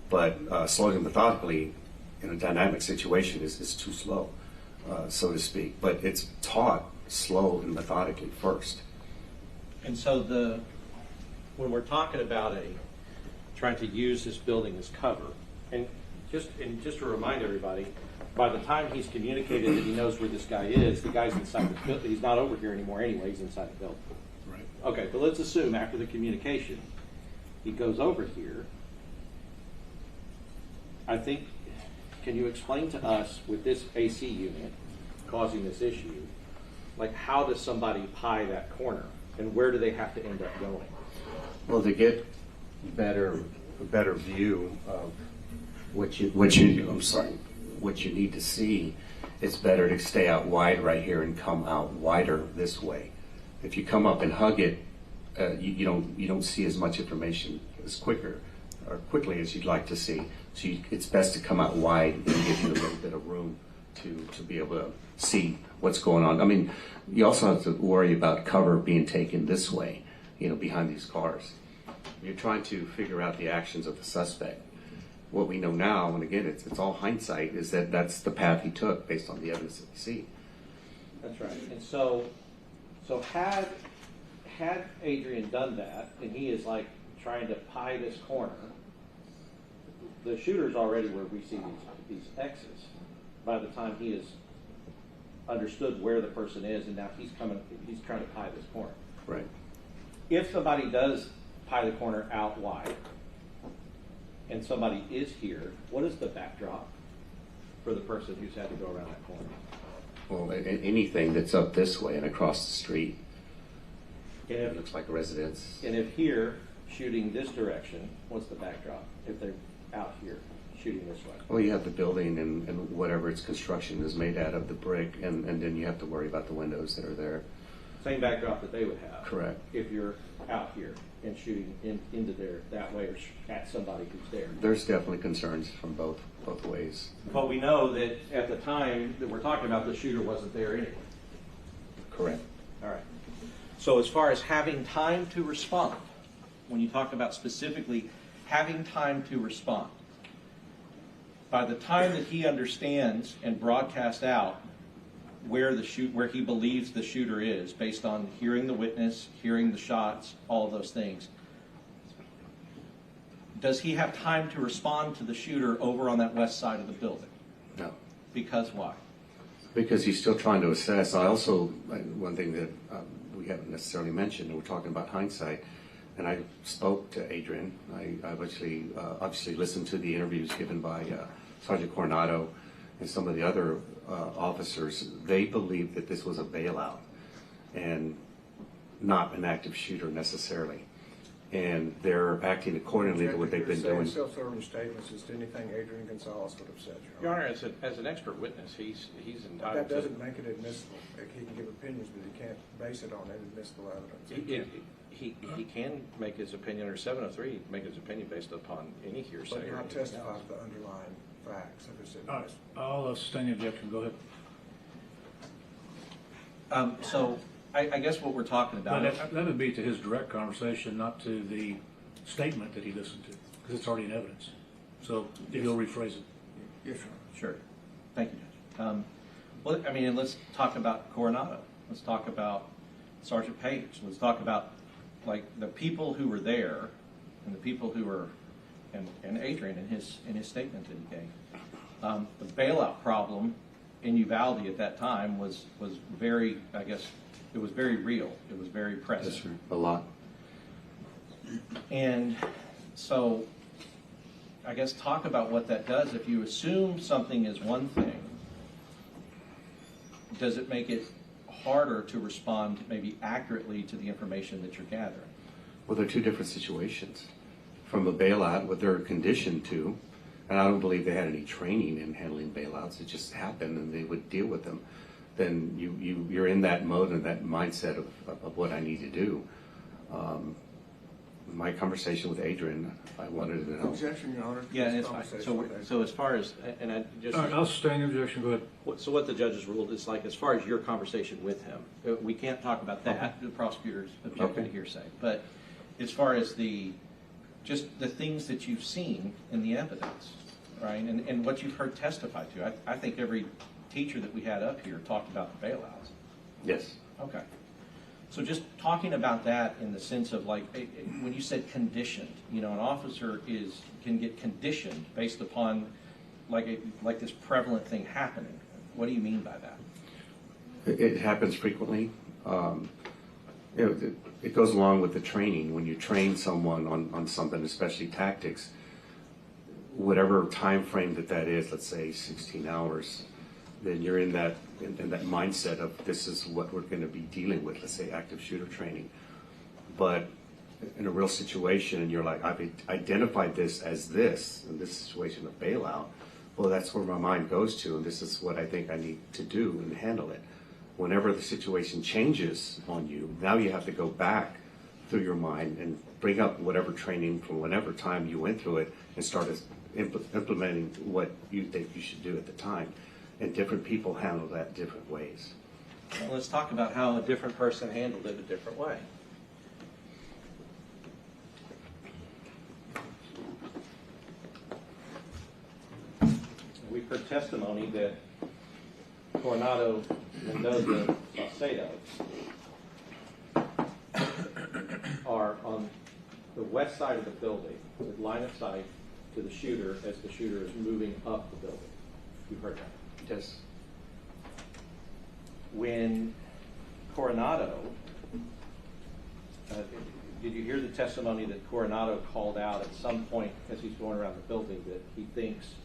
But slowly and methodically, in a dynamic situation, is too slow, so to speak. But it's taught slow and methodically first. And so when we're talking about trying to use this building as cover, and just to remind everybody, by the time he's communicated that he knows where this guy is, the guy's inside the building. He's not over here anymore anyway, he's inside the building. Right. Okay, but let's assume after the communication, he goes over here. I think, can you explain to us, with this AC unit causing this issue, like how does somebody pie that corner, and where do they have to end up going? Well, to get a better view of what you need to see, it's better to stay out wide right here and come out wider this way. If you come up and hug it, you don't see as much information as quickly as you'd like to see. So it's best to come out wide and give you a little bit of room to be able to see what's going on. I mean, you also have to worry about cover being taken this way, behind these cars. You're trying to figure out the actions of the suspect. What we know now, and again, it's all hindsight, is that that's the path he took based on the evidence that we see. That's right. And so had Adrian done that, and he is like trying to pie this corner, the shooter's already where we see these X's. By the time he has understood where the person is, and now he's trying to pie this corner. Right. If somebody does pie the corner out wide, and somebody is here, what is the backdrop for the person who's had to go around that corner? Well, anything that's up this way and across the street, And it looks like a residence. And if here, shooting this direction, what's the backdrop? If they're out here, shooting this way? Well, you have the building and whatever its construction is made out of, the brick, and then you have to worry about the windows that are there. Same backdrop that they would have. Correct. If you're out here and shooting into there that way, or at somebody who's there. There's definitely concerns from both ways. But we know that at the time that we're talking about, the shooter wasn't there anyway. Correct. All right. So as far as having time to respond, when you talk about specifically having time to respond, by the time that he understands and broadcasts out where he believes the shooter is, based on hearing the witness, hearing the shots, all of those things, does he have time to respond to the shooter over on that west side of the building? No. Because why? Because he's still trying to assess. One thing that we haven't necessarily mentioned, and we're talking about hindsight, and I spoke to Adrian. I obviously listened to the interviews given by Sergeant Coronado and some of the other officers. They believe that this was a bailout and not an active shooter necessarily. And they're acting accordingly to what they've been doing. Self-serving statements as to anything Adrian Gonzales would have said, Your Honor, as an expert witness, he's entitled that doesn't make it admissible. Like, he can give opinions, but he can't base it on inadmissible evidence. He can make his opinion, or 703 make his opinion based upon any hearsay. But or not anything testify else. to the underlying facts of his All right, I'll sustain the objection. Go ahead. So I guess what we're talking about But is, that would be to his direct conversation, not to the statement that he listened to, because it's already in evidence. So if you'll rephrase it. Yes, sir. sure. Thank you, Judge. Well, I mean, let's talk about Coronado. Let's talk about Sergeant Page. Let's talk about like the people who were there and the people who were, and Adrian in his statement that he gave. The bailout problem in Uvalde at that time was very, I guess, it was very real. It was very present. Yes, sir. A lot. And so I guess talk about what that does. If you assume something is one thing, does it make it harder to respond maybe accurately to the information that you're gathering? Well, they're two different situations. From a bailout, what they're conditioned to, and I don't believe they had any training in handling bailouts, it just happened and they would deal with them. Then you're in that mode and that mindset of what I need to do. My conversation with Adrian, I wanted to know. Objection, Your Honor. Yeah, and it's fine. So as far as, and I just. All right, I'll sustain the objection, go ahead. So what the judges ruled is like, as far as your conversation with him, we can't talk about that. The prosecutor's objected to hearsay. But as far as just the things that you've seen in the evidence, right, and what you've heard testified to, I think every teacher that we had up here talked about the bailouts. Yes. Okay. So just talking about that in the sense of like, when you said conditioned, an officer can get conditioned based upon like this prevalent thing happening. What do you mean by that? It happens frequently. It goes along with the training. When you train someone on something, especially tactics, whatever time frame that is, let's say 16 hours, then you're in that mindset of this is what we're going to be dealing with, let's say active shooter training. But in a real situation, and you're like, I've identified this as this, in this situation of bailout, well, that's where my mind goes to, and this is what I think I need to do and handle it. Whenever the situation changes on you, now you have to go back through your mind and bring up whatever training from whatever time you went through it and start implementing what you think you should do at the time. And different people handle that different ways. Well, let's talk about how a different person handled it a different way. We've heard testimony that Coronado, Mendoza, Salcedo are on the west side of the building with line of sight to the shooter as the shooter is moving up the building. You've heard that? Yes. When Coronado, did you hear the testimony that Coronado called out at some point as he's going around the building that he thinks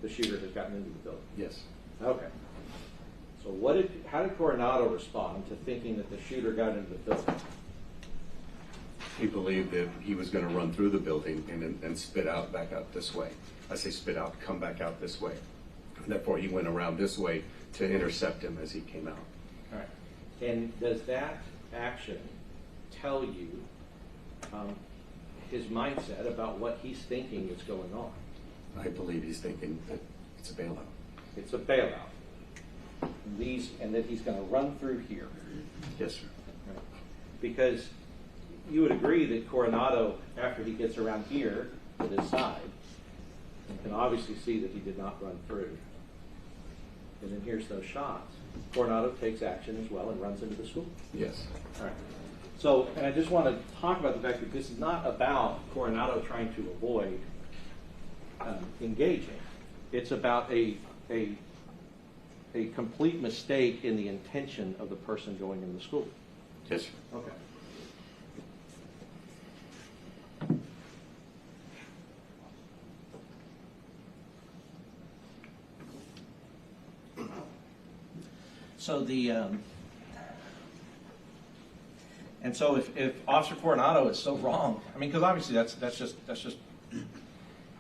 the shooter has gotten into the building? Yes. Okay. So how did Coronado respond to thinking that the shooter got into the building? He believed that he was going to run through the building and spit out back out this way. I say spit out, come back out this way. And therefore, he went around this way to intercept him as he came out. All right. And does that action tell you his mindset about what he's thinking is going on? I believe he's thinking that it's a bailout. It's a bailout. And that he's going to run through here. Yes, sir. Right. Because you would agree that Coronado, after he gets around here to this side, you can obviously see that he did not run through. And then here's those shots. Coronado takes action as well and runs into the school. Yes. All right. So, and I just want to talk about the fact that this is not about Coronado trying to avoid engaging. It's about a complete mistake in the intention of the person going into the school. Yes, sir. Okay. So and so if Officer Coronado is so wrong, I mean, because obviously that's just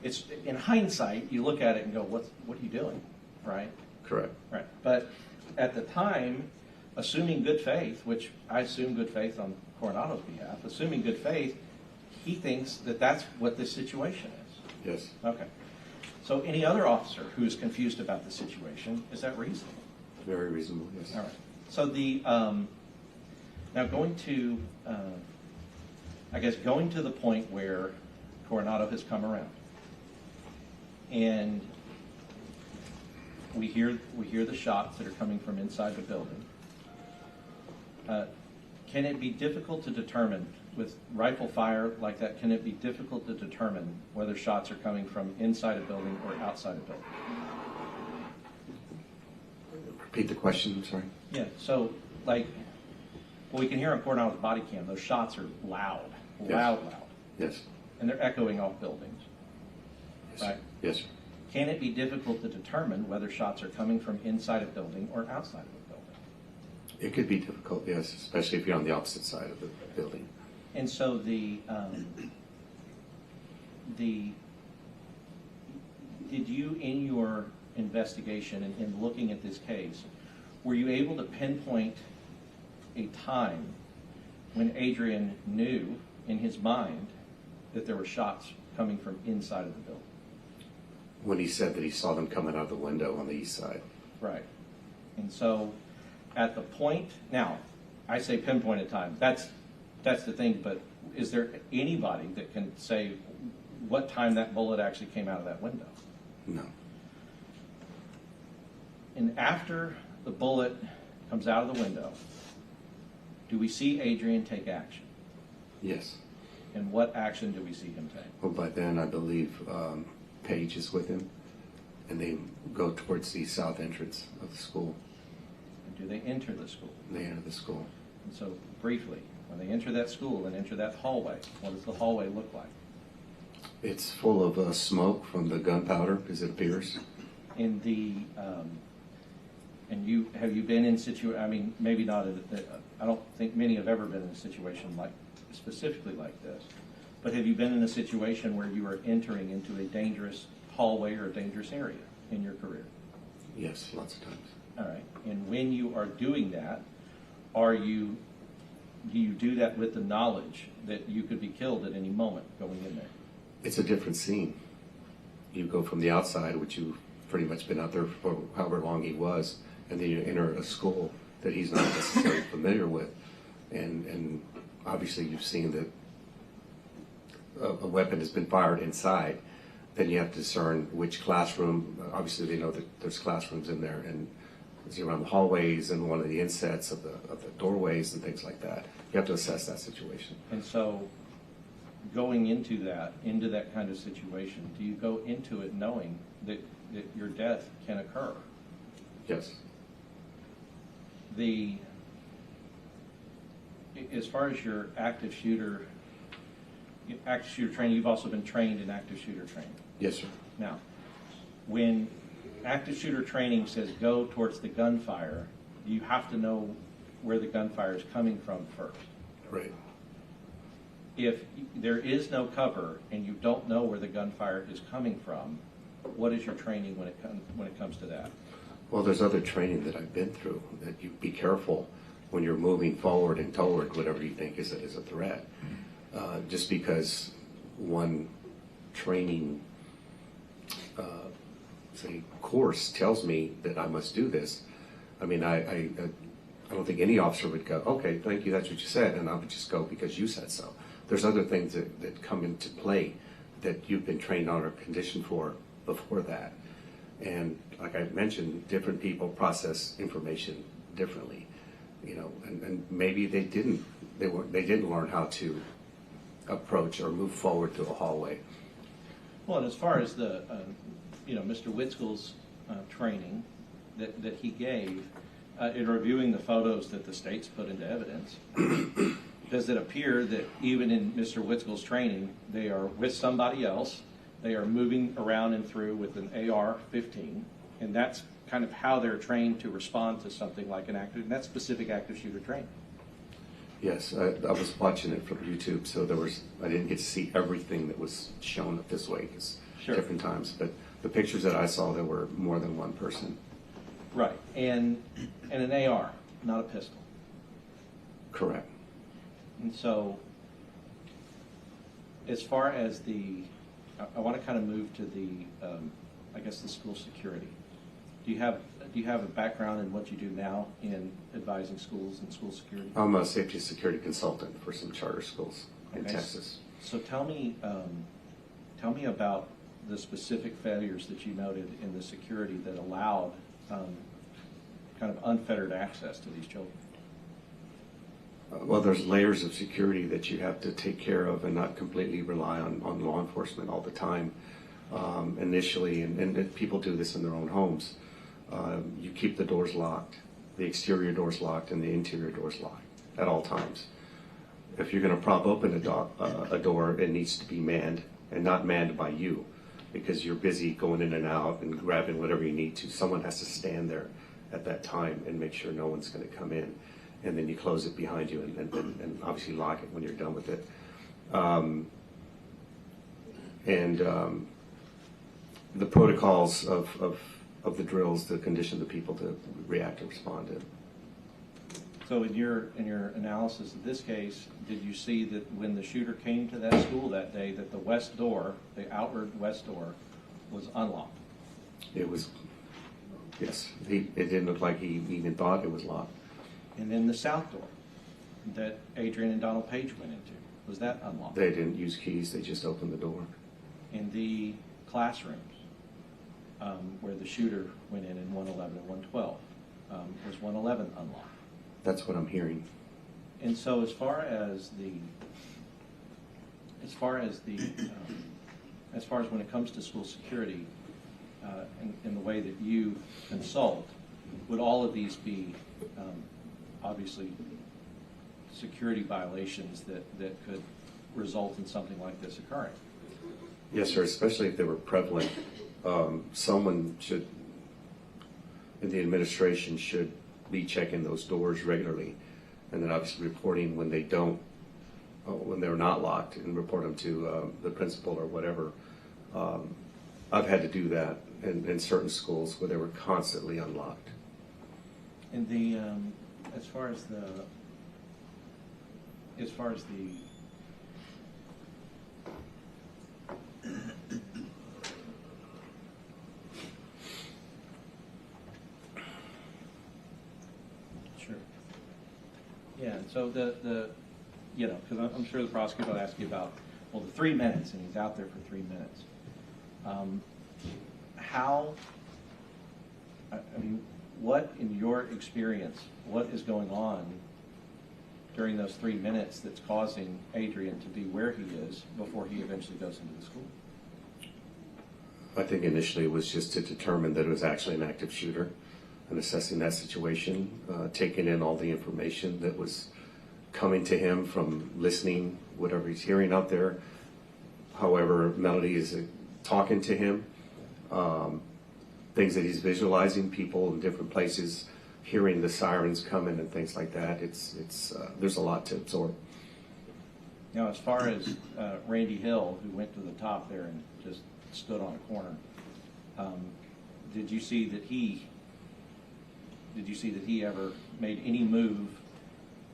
it's in hindsight you look at it and go, what are you doing, right? Correct. Right. But at the time, assuming good faith, which I assume good faith on Coronado's behalf, assuming good faith, he thinks that that's what this situation is. Yes. Okay. So any other officer who is confused about the situation, is that reasonable? Very reasonable, yes. All right. So now going to, I guess going to the point where Coronado has come around, and we hear the shots that are coming from inside the building. Can it be difficult to determine with rifle fire like that? Can it be difficult to determine whether shots are coming from inside a building or outside a building? Repeat the question, I'm sorry. Yeah, so like, well, we can hear on Coronado's body cam, those shots are loud, Yes. loud. Yes. And they're echoing off buildings, Yes. right? Yes, sir. Can it be difficult to determine whether shots are coming from inside a building or outside of a building? It could be difficult, yes, especially if you're on the opposite side of the building. And so did you, in your investigation and in looking at this case, were you able to pinpoint a time when Adrian knew in his mind that there were shots coming from inside of the building? When he said that he saw them coming out of the window on the east side. Right. And so at the point, now, I say pinpointed time, that's the thing, but is there anybody that can say what time that bullet actually came out of that window? No. And after the bullet comes out of the window, do we see Adrian take action? Yes. And what action do we see him take? Well, by then, I believe Paige is with him, and they go towards the south entrance of the school. And do they enter the school? They enter the school. And so briefly, when they enter that school and enter that hallway, what does the hallway look like? It's full of smoke from the gunpowder, as it appears. In the, and have you been in I mean, maybe not, I don't think many have ever been in a situation like, specifically like this, but have you been in a situation where you are entering into a dangerous hallway or a dangerous area in your career? Yes, lots of times. All right, and when you are doing that, do you do that with the knowledge that you could be killed at any moment going in there? It's a different scene. You go from the outside, which you've pretty much been out there for however long he was, and then you enter a school that he's not necessarily familiar with. And obviously you've seen that a weapon has been fired inside. Then you have to discern which classroom. Obviously they know that there's classrooms in there, and it's around the hallways and one of the insets of the doorways and things like that. You have to assess that situation. And so going into that kind of situation, do you go into it knowing that your death can occur? Yes. As far as your active shooter training, you've also been trained in active shooter training. Yes, sir. Now, when active shooter training says go towards the gunfire, you have to know where the gunfire is coming from first. Right. If there is no cover and you don't know where the gunfire is coming from, what is your training when it comes to that? Well, there's other training that I've been through that you be careful when you're moving forward and toward whatever you think is a threat. Just because one training say course tells me that I must do this, I mean, I don't think any officer would go, okay, thank you, that's what you said, and I would just go because you said so. There's other things that come into play that you've been trained on or conditioned for before that. And like I mentioned, different people process information differently, you know, and maybe they didn't learn how to approach or move forward through a hallway. Well, and as far as the, Mr. Witzkel's training that he gave, in reviewing the photos that the state's put into evidence, does it appear that even in Mr. Witzkel's training, they are with somebody else, they are moving around and through with an AR-15, and that's kind of how they're trained to respond to something like and that's specific active shooter training? Yes, I was watching it from YouTube, so I didn't get to see everything that was shown up this way, because Sure. different times, but the pictures that I saw, there were more than one person. Right, and an AR, not a pistol. Correct. And so, as far as I want to kind of move to the school security. Do you have a background in what you do now in advising schools and school security? I'm a safety security consultant for some charter schools in Okay. Texas. So tell me about the specific failures that you noted in the security that allowed kind of unfettered access to these children. Well, there's layers of security that you have to take care of and not completely rely on law enforcement all the time. Initially, and people do this in their own homes, you keep the doors locked, the exterior doors locked, and the interior doors locked at all times. if you're going to prop open a door, it needs to be manned and not manned by you, because you're busy going in and out and grabbing whatever you need to. Someone has to stand there at that time and make sure no one's going to come in. And then you close it behind you and obviously lock it when you're done with it. The protocols of the drills to condition the people to react and respond to. So in your analysis of this case, did you see that when the shooter came to that school that day, that the west door, the outward west door, was unlocked? It was, yes. It didn't look like he even thought it was locked. And then the south door that Adrian and Donald Page went into, was that unlocked? They didn't use keys. They just opened the door. In the classrooms where the shooter went in 111 and 112, was 111 unlocked? That's what I'm hearing. And so as far as when it comes to school security, in the way that you consult, would all of these be obviously security violations that could result in something like this occurring? Yes, sir, especially if they were prevalent. Someone should, in the administration, should be checking those doors regularly, and then obviously reporting when they don't, when they're not locked, and report them to the principal or whatever. I've had to do that in certain schools where they were constantly unlocked. And the as far as the sure. Yeah, so the you know, because I'm sure the prosecutor will ask you about, well, the 3 minutes, and he's out there for 3 minutes. I mean, what, in your experience, what is going on during those 3 minutes that's causing Adrian to be where he is before he eventually goes into the school? I think initially it was just to determine that it was actually an active shooter, and assessing that situation, taking in all the information that was coming to him from listening, whatever he's hearing out there, however Melody is talking to him, things that he's visualizing, people in different places, hearing the sirens coming and things like that. There's a lot to absorb. Now, as far as Randy Hill, who went to the top there and just stood on a corner, did you see that he ever made any move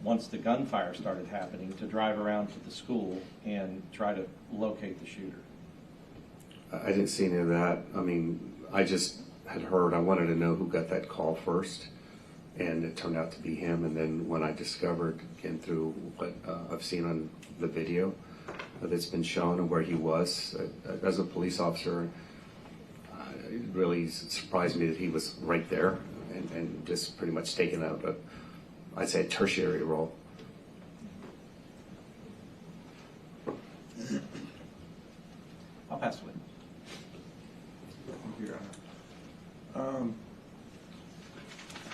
once the gunfire started happening to drive around to the school and try to locate the shooter? I didn't see any of that. I mean, I just had heard, I wanted to know who got that call first, and it turned out to be him. And then when I discovered, again, through what I've seen on the video that's been shown and where he was, as a police officer, it really surprised me that he was right there and just pretty much taking out I'd say a tertiary role. I'll pass away. Thank you, Your Honor.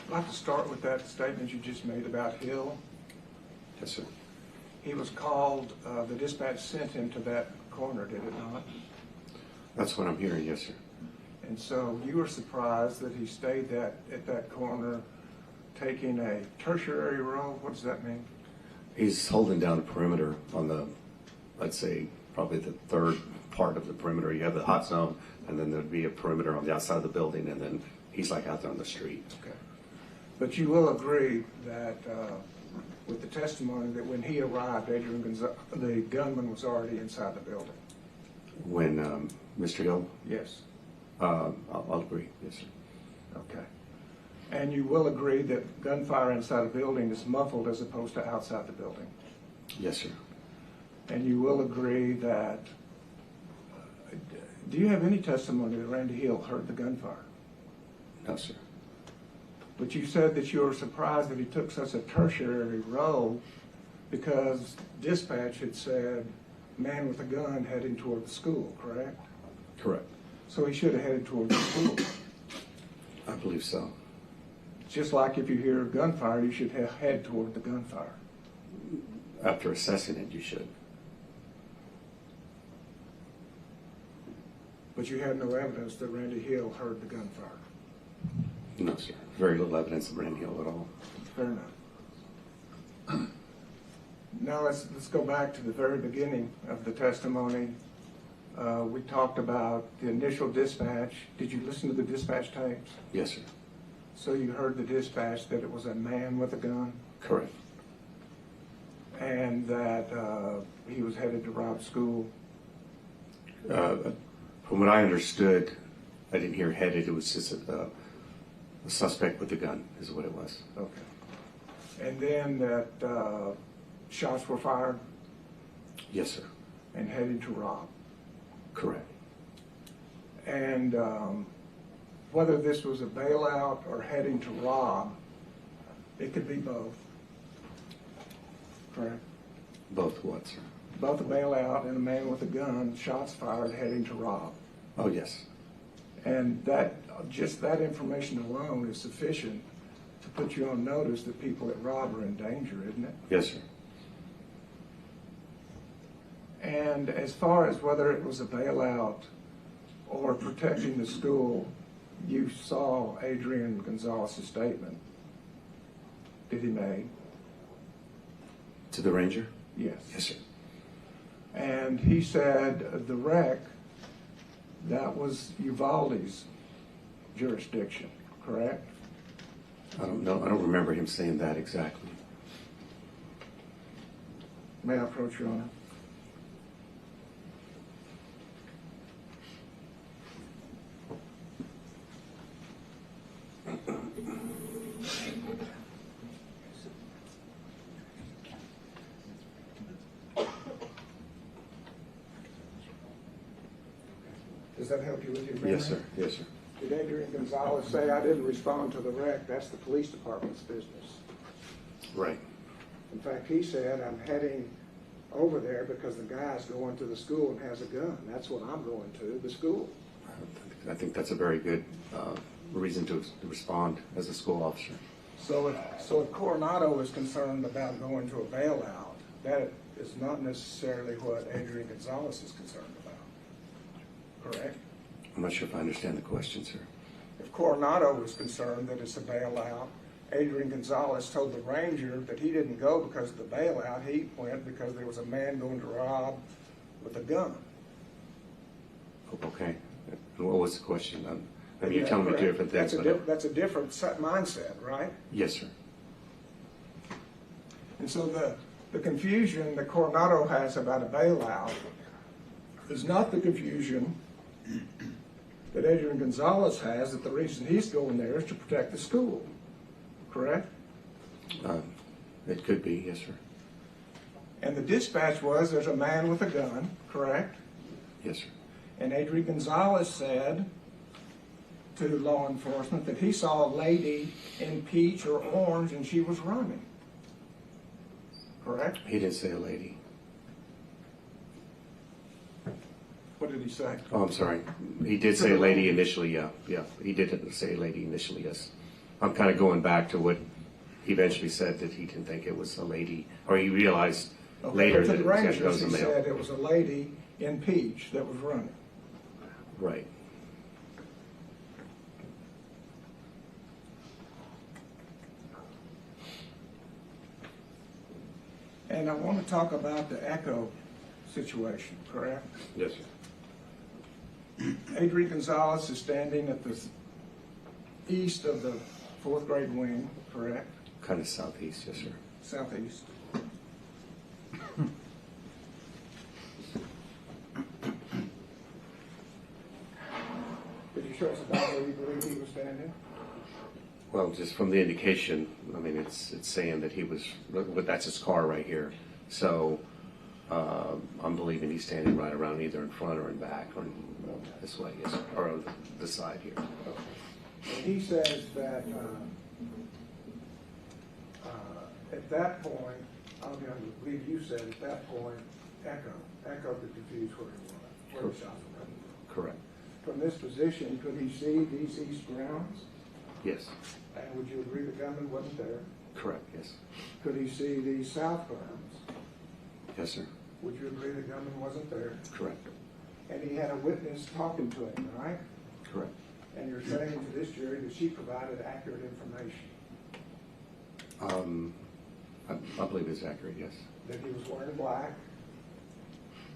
I'd like to start with that statement you just made about Hill. Yes, sir. He was called, the dispatch sent him to that corner, did it not? That's what I'm hearing, yes, sir. And so you were surprised that he stayed at that corner taking a tertiary role? What does that mean? He's holding down the perimeter on the, I'd say, probably the third part of the perimeter. You have the hot zone, and then there'd be a perimeter on the outside of the building, and then he's like out there on the street. Okay. But you will agree that with the testimony that when he arrived, Adrian Gonzales, the gunman was already inside the building? When Mr. Hill? Yes. I'll agree, yes, sir. Okay. And you will agree that gunfire inside a building is muffled as opposed to outside the building? Yes, sir. And you will agree that, do you have any testimony that Randy Hill heard the gunfire? No, sir. But you said that you were surprised that he took such a tertiary role because dispatch had said man with a gun heading toward the school, correct? Correct. So he should have headed toward the school. I believe so. Just like if you hear gunfire, you should head toward the gunfire. After assessing it, you should. But you had no evidence that Randy Hill heard the gunfire. No, sir. Very little evidence of Randy Hill at all. Fair enough. Now let's go back to the very beginning of the testimony. We talked about the initial dispatch. Did you listen to the dispatch tapes? Yes, sir. So you heard the dispatch that it was a man with a gun Correct. and that he was headed to rob school. From what I understood, I didn't hear headed. It was just a suspect with a gun is what it was. Okay. And then that shots were fired Yes, sir. and headed to rob. Correct. And whether this was a bailout or heading to rob, it could be both. Correct? Both what, sir? Both a bailout and a man with a gun, shots fired, heading to rob. Oh, yes. And that, just that information alone is sufficient to put you on notice that people that rob are in danger, isn't it? Yes, sir. And as far as whether it was a bailout or protecting the school, you saw Adrian Gonzales' statement that he made. To the ranger? Yes. Yes, sir. And he said the wreck, that was Uvalde's jurisdiction, correct? I don't know. I don't remember him saying that exactly. May I approach you on it? Does that help you with your memory? Yes, sir. Yes, sir. Did Adrian Gonzales say, I didn't respond to the wreck, that's the police department's business? Right. In fact, he said, I'm heading over there because the guy's going to the school and has a gun. That's what I'm going to, the school. I think that's a very good reason to respond as a school officer. So if Coronado is concerned about going to a bailout, that is not necessarily what Adrian Gonzales is concerned about, correct? I'm not sure if I understand the question, sir. If Coronado is concerned that it's a bailout, Adrian Gonzales told the ranger that he didn't go because of the bailout, he went because there was a man going to rob with a gun. Okay. What was the question? I mean, you're telling me two different things. That's a different mindset, right? Yes, sir. And so the confusion that Coronado has about a bailout is not the confusion that Adrian Gonzales has, that the reason he's going there is to protect the school, correct? It could be, yes, sir. And the dispatch was, there's a man with a gun, correct? Yes, sir. And Adrian Gonzales said to law enforcement that he saw a lady in peach or orange and she was running, correct? He didn't say a lady. What did he say? Oh, I'm sorry. He did say a lady initially, yeah. Yeah, he did say a lady initially, yes. I'm kind of going back to what he eventually said, that he didn't think it was a lady, or he realized later To that the it was Rangers, a he male. said it was a lady in peach that was running. Right. And I want to talk about the Echo situation, correct? Yes, sir. Adrian Gonzales is standing at the east of the fourth grade wing, correct? Kind of southeast, yes, sir. Southeast. Could you show us about where you believe he was standing? Well, just from the indication, I mean, it's saying that he was, but that's his car right here. So I'm believing he's standing right around either in front or in back, or this way, yes, or on the side here. And he says that at that point, I believe you said at that point, Echo could defuse where he was, where the shots were coming from. Correct. From this position, could he see these east grounds? Yes. And would you agree the gunman wasn't there? Correct, yes. Could he see these south grounds? Yes, sir. Would you agree the gunman wasn't there? Correct. And he had a witness talking to him, right? Correct. And you're saying to this jury that she provided accurate information, I believe it's accurate, yes. that he was wearing black,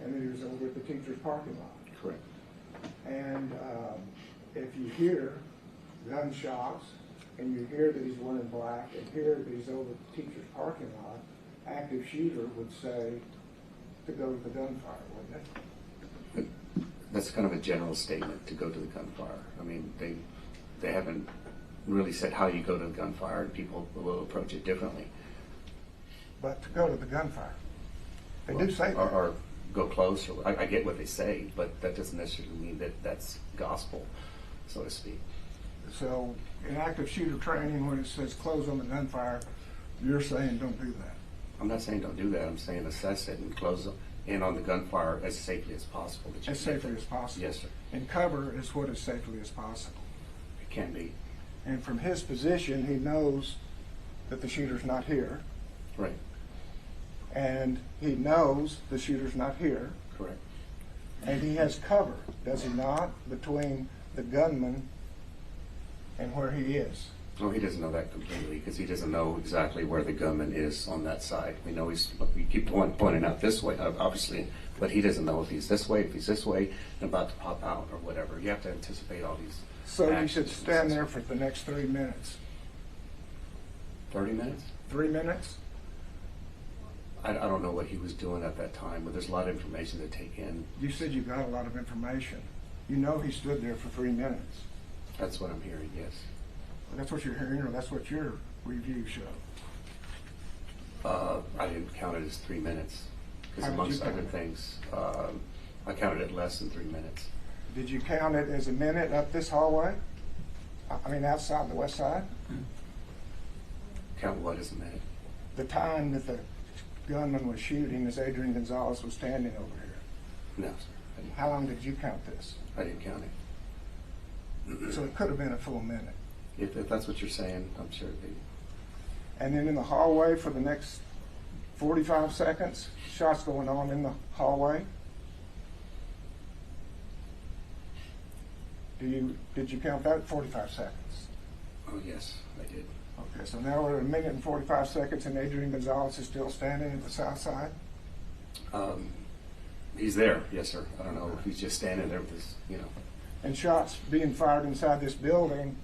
and that he was over at the teacher's parking lot. Correct. And if you hear gunshots, and you hear that he's wearing black, and hear that he's over at the teacher's parking lot, active shooter would say to go to the gunfire, wouldn't it? That's kind of a general statement, to go to the gunfire. I mean, they haven't really said how you go to the gunfire, and people will approach it differently. But to go to the gunfire, they do say that. Or go close, or I get what they say, but that doesn't necessarily mean that that's gospel, so to speak. So in active shooter training, when it says close on the gunfire, you're saying don't do that. I'm not saying don't do that. I'm saying assess it and close in on the gunfire as safely as possible. That you As can safely get as possible. Yes, sir. And cover is what as safely as possible. It can be. And from his position, he knows that the shooter's not here, Right. and he knows the shooter's not here, Correct. and he has cover, does he not, between the gunman and where he is? Well, he doesn't know that completely, because he doesn't know exactly where the gunman is on that side. We know we keep pointing out this way, obviously, but he doesn't know if he's this way, and about to pop out or whatever. You have to anticipate all these. So you should actions. stand there for the next 3 minutes. 30 minutes? 3 minutes? I don't know what he was doing at that time, but there's a lot of information to take in. You said you got a lot of information. You know he stood there for 3 minutes. That's what I'm hearing, yes. That's what you're hearing, or that's what your review showed? I didn't count it as 3 minutes, How because did you amongst count other it? things, I counted it less than 3 minutes. Did you count it as a minute up this hallway? I mean, outside on the west side? Count what as a minute? The time that the gunman was shooting as Adrian Gonzales was standing over here. No, sir. How long did you count this? I didn't count it. So it could have been a full minute. If that's what you're saying, I'm sure it'd be. And then in the hallway for the next 45 seconds, shots going on in the hallway. Did you count that 45 seconds? Oh, yes, I did. Okay, so now we're at 1 minute and 45 seconds and Adrian Gonzales is still standing at the south side? He's there, yes, sir. I don't know if he's just standing there with his, And shots being fired inside this building,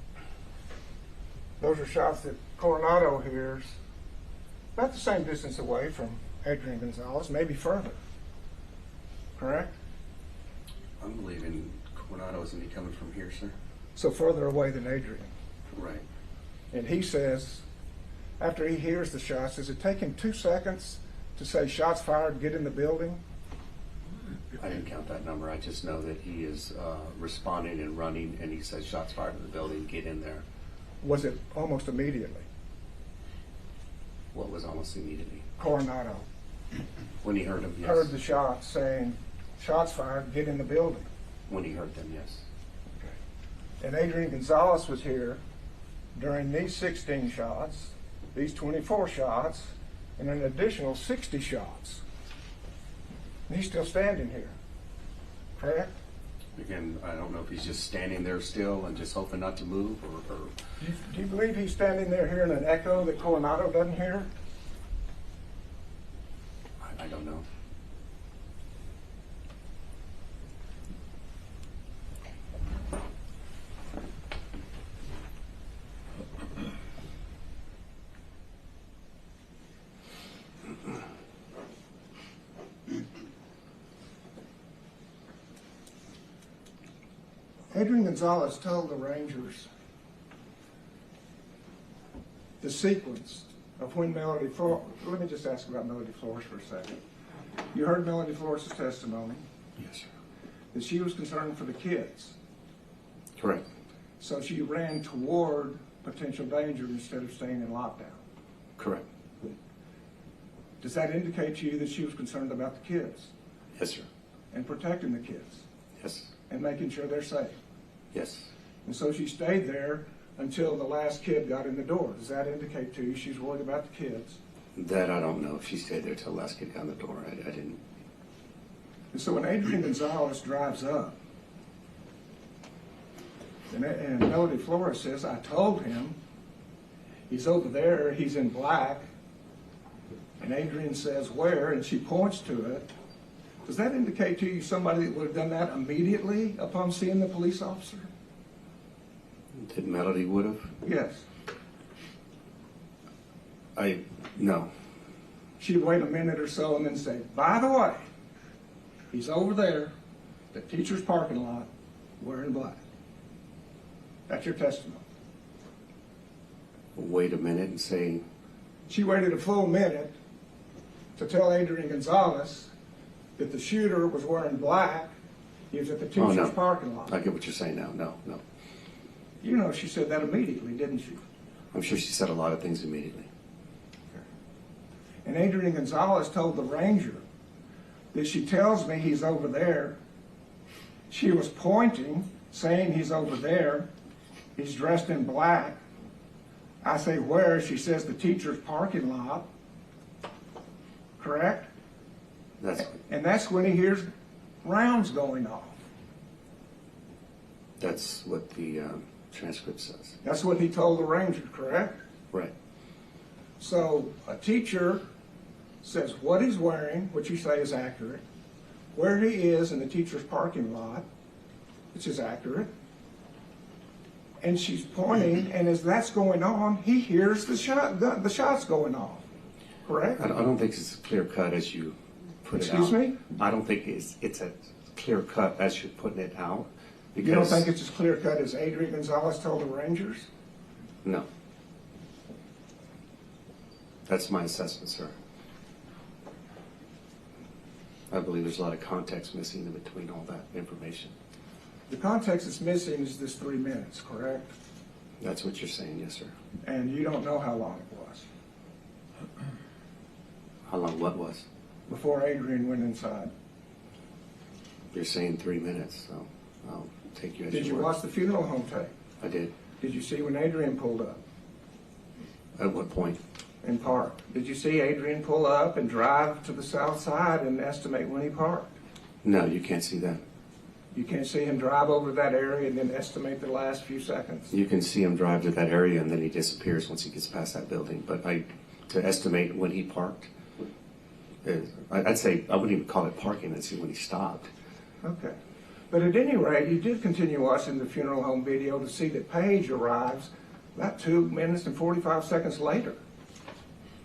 those are shots that Coronado hears about the same distance away from Adrian Gonzales, maybe further. Correct? I'm believing Coronado isn't he coming from here, sir? So further away than Adrian. Right. And he says, after he hears the shots, does it take him 2 seconds to say shots fired, get in the building? I didn't count that number. I just know that he is responding and running, and he says shots fired in the building, get in there. Was it almost immediately? What was almost immediately? Coronado When he heard him, yes. heard the shots saying, shots fired, get in the building. When he heard them, yes. And Adrian Gonzales was here during these 16 shots, these 24 shots, and an additional 60 shots. And he's still standing here, correct? Again, I don't know if he's just standing there still and just hoping not to move, or Do you believe he's standing there hearing an echo that Coronado doesn't hear? I don't know. Adrian Gonzales told the Rangers the sequence of when Melody Flores, let me just ask about Melody Flores for a second. You heard Melody Flores' testimony Yes, sir. that she was concerned for the kids. Correct. So she ran toward potential danger instead of staying in lockdown. Correct. Does that indicate to you that she was concerned about the kids Yes, sir. and protecting the kids Yes. and making sure they're safe? Yes. And so she stayed there until the last kid got in the door. Does that indicate to you she's worried about the kids That I don't know. If she stayed there till the last kid got in the door. I didn't. And so when Adrian Gonzales drives up, and Melody Flores says, I told him, he's over there, he's in black, and Adrian says, where? And she points to it. Does that indicate to you somebody that would have done that immediately upon seeing the police officer? That Melody would have? Yes. No. She'd wait a minute or so and then say, by the way, he's over there, the teacher's parking lot, wearing black. That's your testimony. Wait a minute and say, She waited a full minute to tell Adrian Gonzales that the shooter was wearing black. He was at the teacher's no. parking lot. I get what you're saying now. No. You know, she said that immediately, didn't she? I'm sure she said a lot of things immediately. And Adrian Gonzales told the ranger that she tells me he's over there. She was pointing, saying he's over there. He's dressed in black. I say, where? She says the teacher's parking lot. Correct? And that's when he hears rounds going off. That's what the transcript says. That's what he told the ranger, correct? Right. So a teacher says what he's wearing, which you say is accurate, where he is in the teacher's parking lot, which is accurate, and she's pointing, and as that's going on, he hears the shots going off, correct? I don't think it's as clear cut as you put it out. Excuse me? I don't think it's a clear cut as you're putting it out. Because, You don't think it's as clear cut as Adrian Gonzales told the Rangers? No. That's my assessment, sir. I believe there's a lot of context missing in between all that information. The context that's missing is this 3 minutes, correct? That's what you're saying, yes, sir. And you don't know how long it was How long what was? before Adrian went inside. You're saying 3 minutes, so I'll take you as Did your you word. watch the funeral home tape? I did. Did you see when Adrian pulled up At what point? and parked? Did you see Adrian pull up and drive to the south side and estimate when he parked? No, you can't see that. You can't see him drive over that area and then estimate the last few seconds. You can see him drive to that area and then he disappears once he gets past that building. But to estimate when he parked, I'd say I wouldn't even call it parking. I'd see when he stopped. Okay. But at any rate, you did continue watching the funeral home video to see that Paige arrives about 2 minutes and 45 seconds later.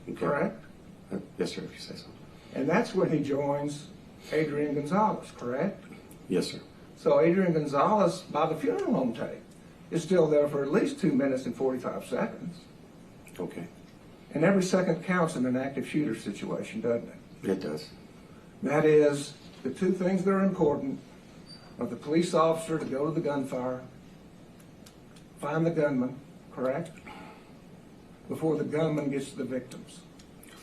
Okay. Correct? Yes, sir, if you say so. And that's when he joins Adrian Gonzales, correct? Yes, sir. So Adrian Gonzales, by the funeral home tape, is still there for at least 2 minutes and 45 seconds. Okay. And every second counts in an active shooter situation, doesn't it? It does. That is, the two things that are important are the police officer to go to the gunfire, find the gunman, correct? Before the gunman gets to the victims.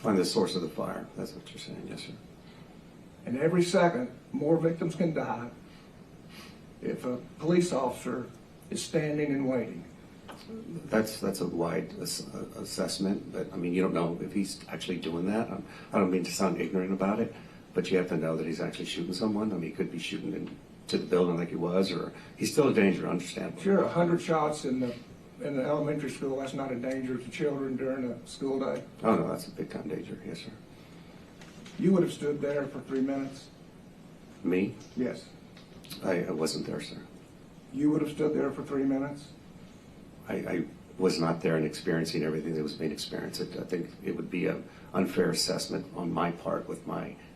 Find the source of the fire. That's what you're saying. Yes, sir. And every second, more victims can die if a police officer is standing and waiting. That's a wide assessment, but I mean, you don't know if he's actually doing that. I don't mean to sound ignorant about it, but you have to know that he's actually shooting someone. I mean, he could be shooting into the building like he was, or he's still a danger, understandable. Sure, 100 shots in the elementary school, that's not a danger to children during a school day. Oh, no, that's a big time danger. Yes, sir. You would have stood there for 3 minutes? Me? Yes. I wasn't there, sir. You would have stood there for 3 minutes? I was not there and experiencing everything that was being experienced. I think it would be an unfair assessment on my part with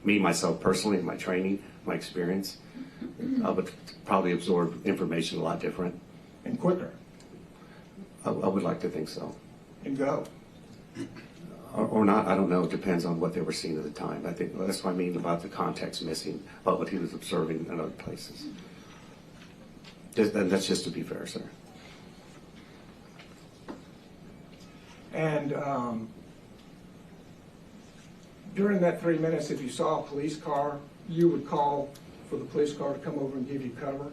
myself personally, and my training, my experience. I would probably absorb information a lot different. And quicker? I would like to think so. And go? Or not, I don't know. It depends on what they were seeing at the time. I think that's what I mean about the context missing, about what he was observing in other places. That's just to be fair, sir. And during that 3 minutes, if you saw a police car, you would call for the police car to come over and give you cover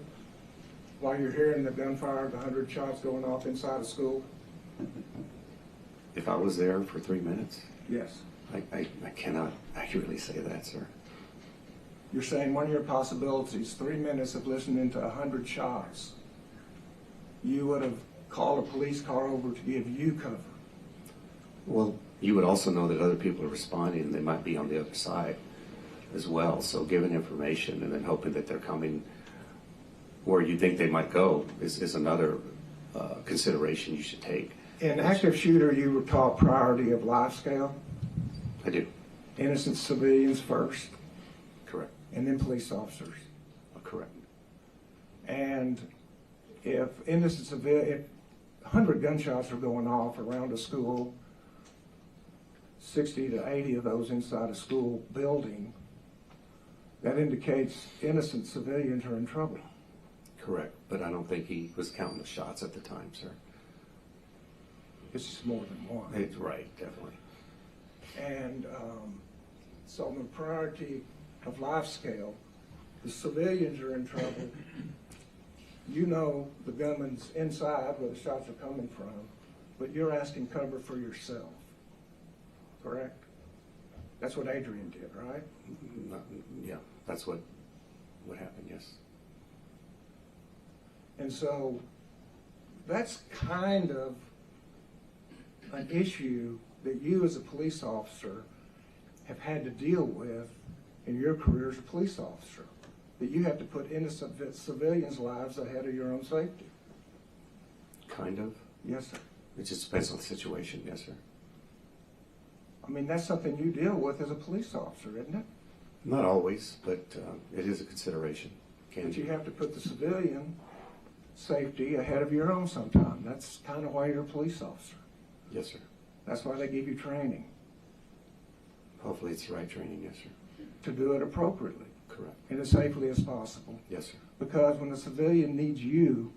while you're hearing the gunfire, the 100 shots going off inside a school? If I was there for 3 minutes, Yes. I cannot accurately say that, sir. You're saying one of your possibilities, 3 minutes of listening to 100 shots, you would have called a police car over to give you cover. Well, you would also know that other people are responding and they might be on the other side as well. So giving information and then hoping that they're coming where you think they might go is another consideration you should take. In active shooter, you were taught priority of life scale, I do. innocent civilians first, Correct. and then police officers. Correct. And if if 100 gunshots are going off around a school, 60 to 80 of those inside a school building, that indicates innocent civilians are in trouble. Correct. But I don't think he was counting the shots at the time, sir. It's just more than one. It's right, definitely. And so on the priority of life scale, the civilians are in trouble. You know the gunman's inside where the shots are coming from, but you're asking cover for yourself, correct? That's what Adrian did, right? Yeah, that's what happened, yes. And so that's kind of an issue that you as a police officer have had to deal with in your career as a police officer, that you have to put innocent civilians' lives ahead of your own safety. Kind of. Yes, sir. It just depends on the situation, yes, sir. I mean, that's something you deal with as a police officer, isn't it? Not always, but it is a consideration. But you have to put the civilian safety ahead of your own sometime. That's kind of why you're a police officer. Yes, sir. That's why they give you training, Hopefully it's the right training, yes, sir. to do it appropriately Correct. and as safely as possible. Yes, sir. Because when the civilian needs you,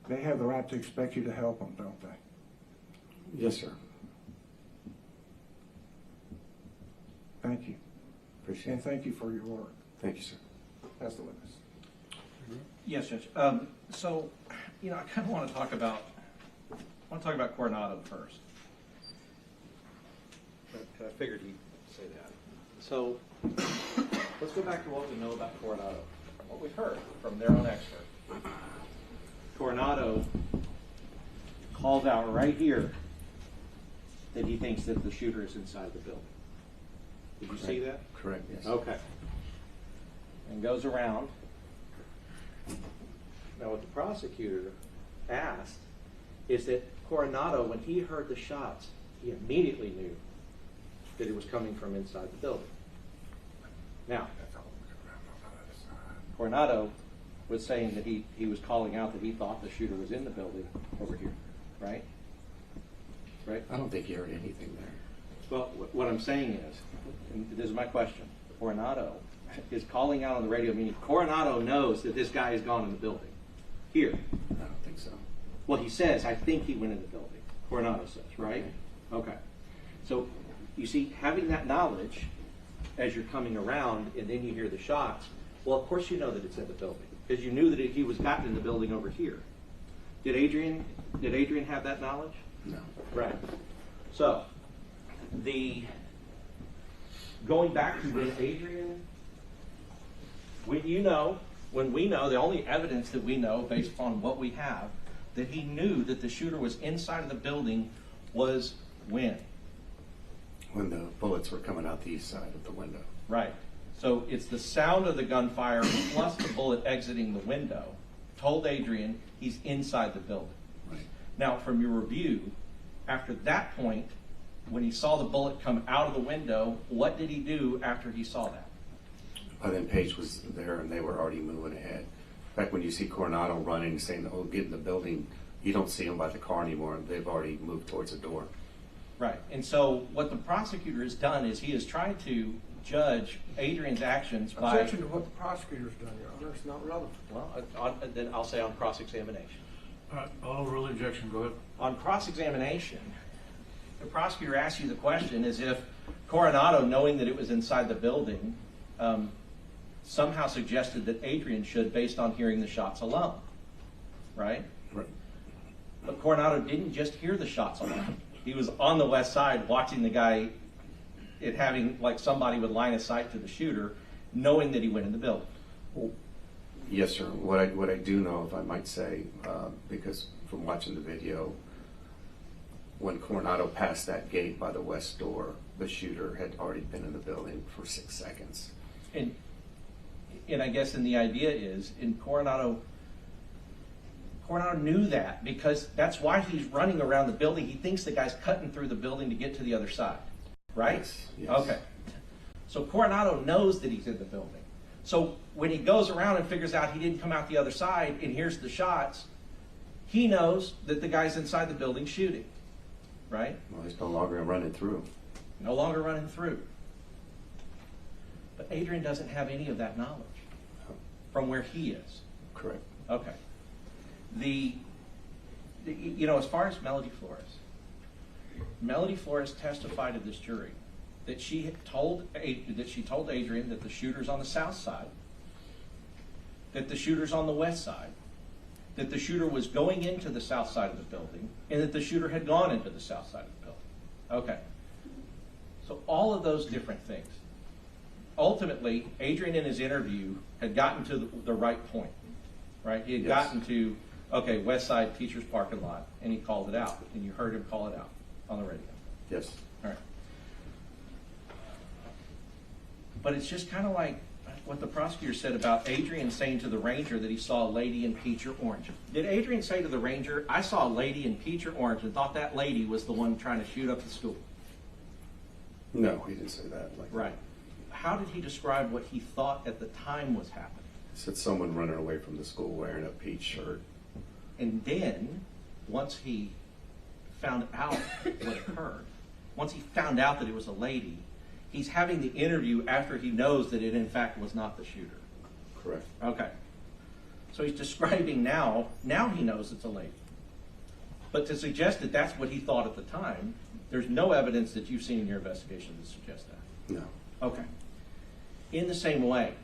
they have the right to expect you to help them, don't they? Yes, sir. Thank you. Appreciate And it. thank you for your work. Thank you, sir. That's the witness. Yes, Judge. So, I kind of want to talk about Coronado first. But I figured he'd say that. So, let's go back to what we know about Coronado, what we've heard from their own expert. Coronado calls out right here that he thinks that the shooter is inside the building. Did you see that? Correct, yes. Okay. And goes around. Now, what the prosecutor asked is that Coronado, when he heard the shots, he immediately knew that it was coming from inside the building. Now, Coronado was saying that he was calling out that he thought the shooter was in the building over here, right? Right? I don't think you heard anything there. Well, what I'm saying is, and this is my question, Coronado is calling out on the radio, meaning Coronado knows that this guy has gone in the building. Here. I don't think so. Well, he says, I think he went in the building. Coronado says, right? Okay. So, you see, having that knowledge as you're coming around and then you hear the shots, well, of course you know that it's in the building because you knew that he was gotten in the building over here. Did Adrian have that knowledge? No. Right. So, going back to when Adrian, when we know, the only evidence that we know based upon what we have, that he knew that the shooter was inside of the building was when? When the bullets were coming out the east side of the window. Right. So it's the sound of the gunfire plus the bullet exiting the window told Adrian he's inside the building. Right. Now, from your review, after that point, when he saw the bullet come out of the window, what did he do after he saw that? By then Paige was there and they were already moving ahead. In fact, when you see Coronado running, saying, oh, get in the building, you don't see him by the car anymore. They've already moved towards the door. Right. And so what the prosecutor has done is he has tried to judge Adrian's actions by... Objection to what the prosecutor's done, Your Honor. It's not relevant. Well, then I'll say on cross-examination. All right, I'll rule the objection. Go ahead. On cross-examination, the prosecutor asks you the question as if Coronado, knowing that it was inside the building, somehow suggested that Adrian should based on hearing the shots alone. Right? Right. But Coronado didn't just hear the shots alone. He was on the west side watching the guy, it having, like somebody would line of sight to the shooter, knowing that he went in the building. Yes, sir. What I do know, if I might say, because from watching the video, when Coronado passed that gate by the west door, the shooter had already been in the building for 6 seconds. And I guess, and the idea is, in Coronado knew that, because that's why he's running around the building. He thinks the guy's cutting through the building to get to the other side, right? Yes, yes. Okay. So Coronado knows that he's in the building. So when he goes around and figures out he didn't come out the other side and hears the shots, he knows that the guy's inside the building shooting, right? Well, he's no longer running through. No longer running through. But Adrian doesn't have any of that knowledge from where he is. Correct. Okay. You know, as far as Melody Flores testified to this jury that she told Adrian that the shooter's on the south side, that the shooter's on the west side, that the shooter was going into the south side of the building, and that the shooter had gone into the south side of the building. Okay. So all of those different things. Ultimately, Adrian in his interview had gotten to the right point, right? He had gotten to, okay, west side teacher's parking lot, and he called it out, and you heard him call it out on the radio. Yes. All right. But it's just kind of like what the prosecutor said about Adrian saying to the ranger that he saw a lady in peach or orange. Did Adrian say to the ranger, I saw a lady in peach or orange and thought that lady was the one trying to shoot up the school? No, he didn't say that. Right. How did he describe what he thought at the time was happening? He said someone running away from the school wearing a peach shirt. And then, once he found out what occurred, once he found out that it was a lady, he's having the interview after he knows that it in fact was not the shooter. Correct. Okay. So he's describing now he knows it's a lady. But to suggest that that's what he thought at the time, there's no evidence that you've seen in your investigation that suggests that. No. Okay. In the same way,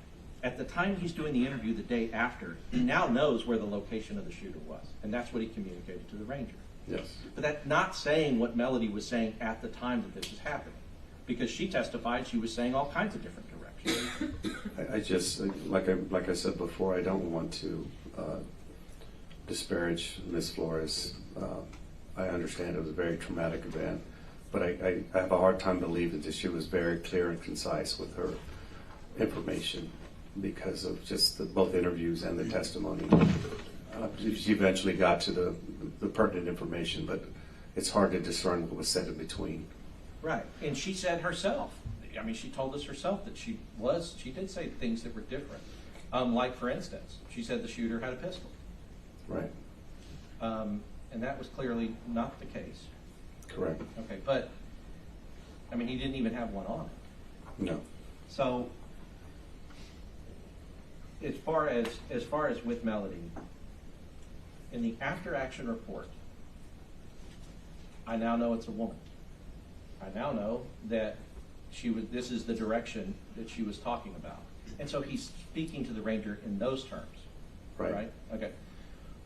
at the time he's doing the interview the day after, he now knows where the location of the shooter was. And that's what he communicated to the ranger. Yes. But that's not saying what Melody was saying at the time that this was happening. Because she testified she was saying all kinds of different directions. I just, like I said before, I don't want to disparage Ms. Flores. I understand it was a very traumatic event, but I have a hard time believing that she was very clear and concise with her information because of just both interviews and the testimony. She eventually got to the pertinent information, but it's hard to discern what was said in between. Right, and she said herself, I mean, she told us herself that she did say things that were different. Like, for instance, she said the shooter had a pistol. Right. And that was clearly not the case. Correct. Okay, but, I mean, he didn't even have one on it. No. So, as far as with Melody, in the after-action report, I now know it's a woman. I now know that this is the direction that she was talking about. And so he's speaking to the ranger in those terms. Right. Okay.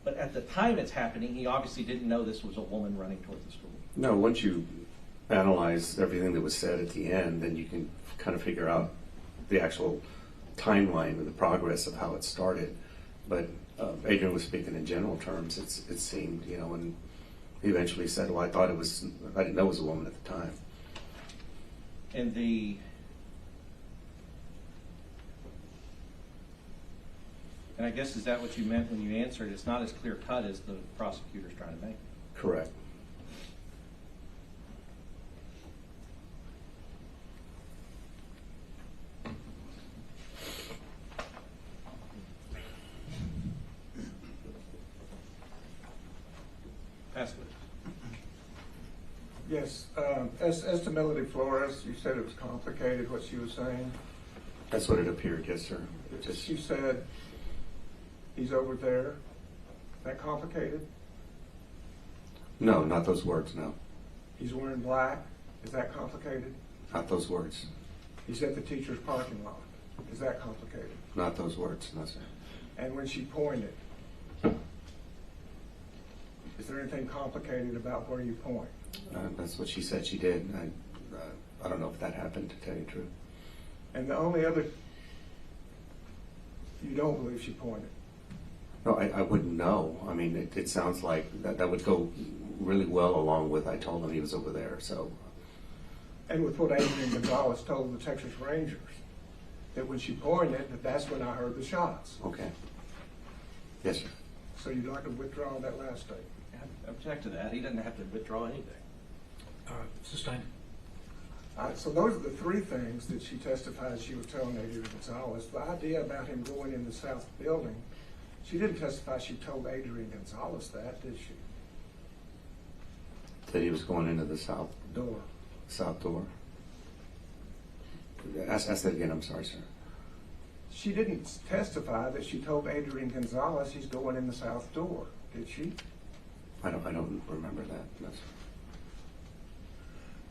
But at the time it's happening, he obviously didn't know this was a woman running towards the school. No, once you analyze everything that was said at the end, then you can kind of figure out the actual timeline and the progress of how it started. But Adrian was speaking in general terms. It seemed, and he eventually said, well, I didn't know it was a woman at the time. And I guess, is that what you meant when you answered? It's not as clear cut as the prosecutor's trying to make. Correct. Pass it. Yes, as to Melody Flores, you said it was complicated what she was saying. That's what it appeared, yes, sir. She said, he's over there. That complicated? No, not those words, no. He's wearing black. Is that complicated? Not those words. He's at the teacher's parking lot. Is that complicated? Not those words, no, sir. And when she pointed, is there anything complicated about where you point? That's what she said she did. I don't know if that happened, to tell you the truth. And the only other, you don't believe she pointed? No, I wouldn't know. I mean, it sounds like that would go really well along with I told him he was over there, so. And with what Adrian Gonzales told the Texas Rangers, that when she pointed, that's when I heard the shots. Okay. Yes, sir. So you'd like to withdraw that last statement? I object to that. He doesn't have to withdraw anything. Sustained. All right, so those are the three things that she testified she was telling Adrian Gonzales. The idea about him going in the south building, she didn't testify she told Adrian Gonzales that, did she? That he was going into the south Door. door. Ask that again. I'm sorry, sir. She didn't testify that she told Adrian Gonzales he's going in the south door, did she? I don't remember that. No, sir.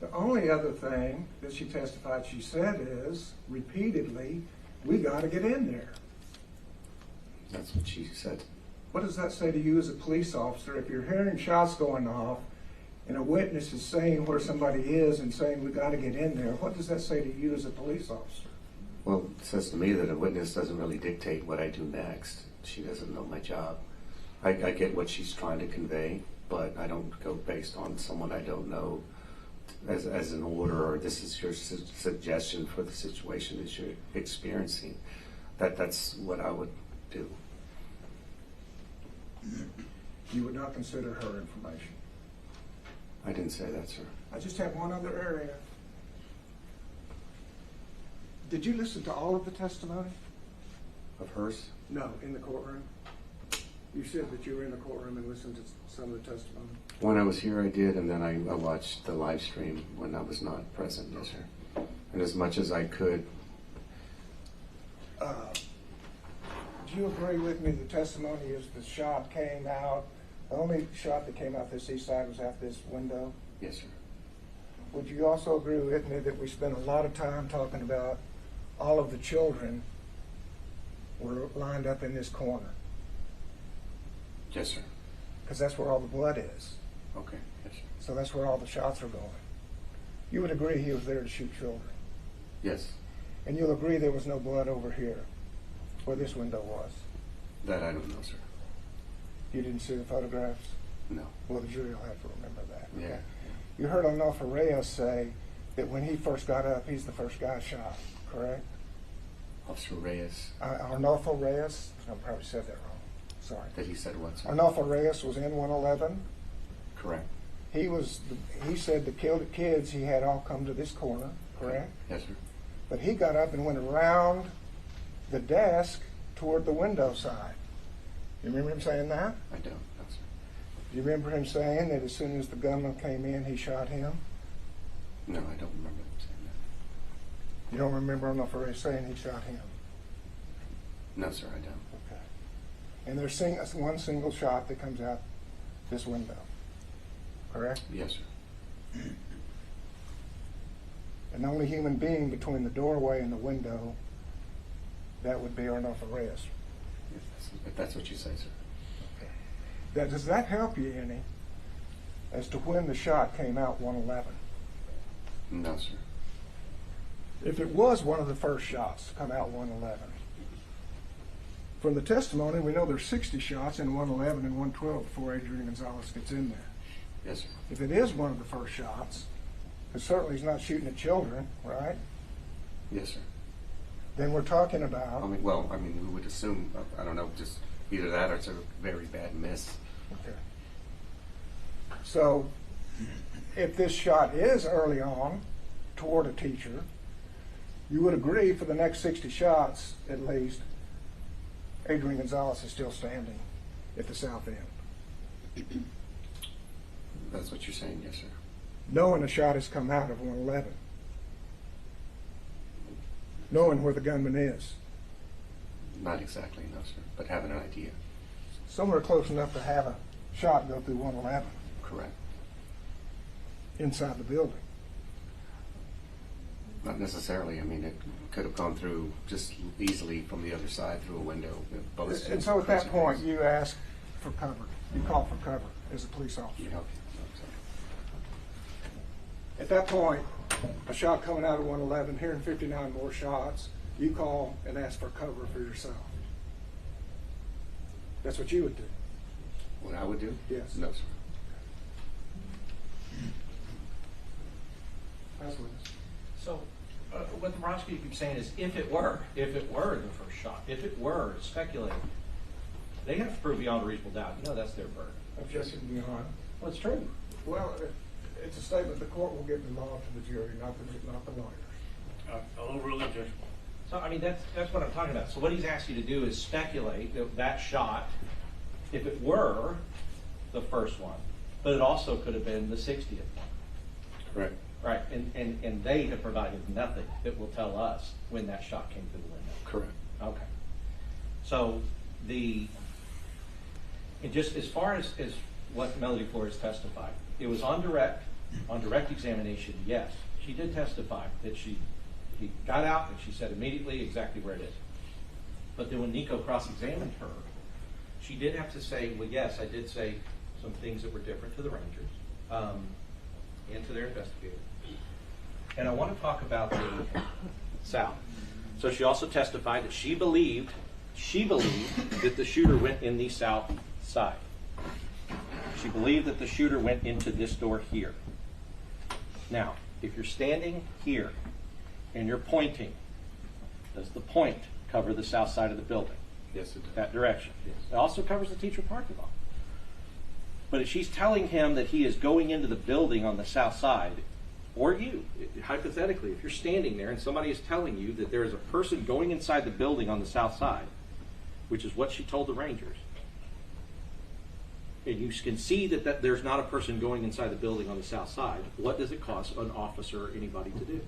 The only other thing that she testified she said is, repeatedly, we got to get in there. That's what she said. What does that say to you as a police officer if you're hearing shots going off and a witness is saying where somebody is and saying we got to get in there? What does that say to you as a police officer? Well, it says to me that a witness doesn't really dictate what I do next. She doesn't know my job. I get what she's trying to convey, but I don't go based on someone I don't know as an order, or this is your suggestion for the situation that you're experiencing. That's what I would do. You would not consider her information. I didn't say that, sir. I just have one other area. Did you listen to all of the testimony? Of hers? No, in the courtroom. You said that you were in the courtroom and listened to some of the testimony. When I was here, I did, and then I watched the live stream when I was not present, yes, sir. And as much as I could. Do you agree with me the testimony is the shot came out, the only shot that came out this east side was out this window? Yes, sir. Would you also agree with me that we spent a lot of time talking about all of the children were lined up in this corner? Yes, sir. Because that's where all the blood is. Okay, yes, sir. So that's where all the shots are going. You would agree he was there to shoot children? Yes, And you'll agree there was no blood over here, where this window was? that I don't know, sir. You didn't see the photographs? No. Well, the jury will have to remember that. Yeah. Okay. You heard Arnulfo Reyes say that when he first got up, he's the first guy shot, correct? Officer Reyes, Arnulfo Reyes, I probably said that wrong, sorry. that he said what, sir? Arnulfo Reyes was in 111. Correct. He said the killed kids he had all come to this corner, correct? Yes, sir. But he got up and went around the desk toward the window side. You remember him saying that? I don't, no, sir. Do you remember him saying that as soon as the gunman came in, he shot him? No, I don't remember him saying that. You don't remember Arnulfo Reyes saying he shot him? No, sir, I don't. Okay. And there's one single shot that comes out this window, correct? Yes, sir. And the only human being between the doorway and the window, that would be Arnulfo Reyes. If that's what you say, sir. Does that help you any as to when the shot came out 111? No, sir. If it was one of the first shots to come out 111, from the testimony we know there's 60 shots in 111 and 112 before Adrian Gonzales gets in there. Yes, sir. If it is one of the first shots, because certainly he's not shooting at children, right? Yes, sir. Then we're talking about... We would assume, I don't know, just either that or it's a very bad miss. Okay. So, if this shot is early on toward a teacher, you would agree for the next 60 shots, at least, Adrian Gonzales is still standing at the south end. That's what you're saying, yes, sir. Knowing a shot has come out of 111. Knowing where the gunman is. Not exactly, no, sir, but having an idea. Somewhere close enough to have a shot go through 111 Correct. inside the building. Not necessarily. I mean, it could have gone through just easily from the other side through a window. And so at that point, you ask for cover. You call for cover as a police officer. You know, At that point, a shot coming out of 111, hearing 59 more shots, you call and ask for cover for yourself. That's what you would do. What I would do? Yes. No, sir. That's what it is. So, what the prosecutor keeps saying is, if it were the first shot, if it were speculating, they have to prove beyond a reasonable doubt. You know, that's their burden. Objection to the Honor. Well, it's true. Well, it's a statement the court will give the law to the jury, not the lawyers. I'll overrule that judgment. So, I mean, that's what I'm talking about. So what he's asked you to do is speculate that that shot, if it were the first one, but it also could have been the 60th one. Correct. Right, and they have provided nothing that will tell us when that shot came through the window. Correct. Okay. So and just as far as what Melody Flores testified, it was on direct examination, yes. She did testify that he got out and she said immediately exactly where it is. But then when Nico cross-examined her, she did have to say, well, yes, I did say some things that were different to the Rangers and to their investigator. And I want to talk about the South. So she also testified that she believed that the shooter went in the south side. She believed that the shooter went into this door here. Now, if you're standing here and you're pointing, does the point cover the south side of the building? Yes, it does. That direction. Yes. It also covers the teacher parking lot. But if she's telling him that he is going into the building on the south side, or you, hypothetically, if you're standing there and somebody is telling you that there is a person going inside the building on the south side, which is what she told the Rangers, and you can see that there's not a person going inside the building on the south side, what does it cost an officer or anybody to do?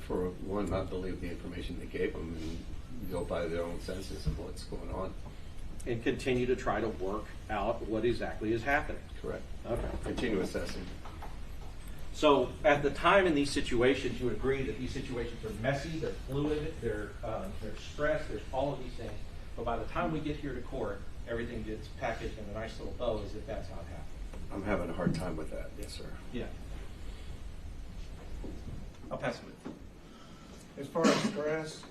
For one, not believe the information they gave them and go by their own senses of what's going on. And continue to try to work out what exactly is happening. Correct. Okay. Continue assessing. So at the time in these situations, you would agree that these situations are messy, they're fluid, they're stressed, there's all of these things. But by the time we get here to court, everything gets packaged in a nice little bow as if that's how it happened. I'm having a hard time with that. Yes, sir. Yeah. I'll pass it with. As far as stress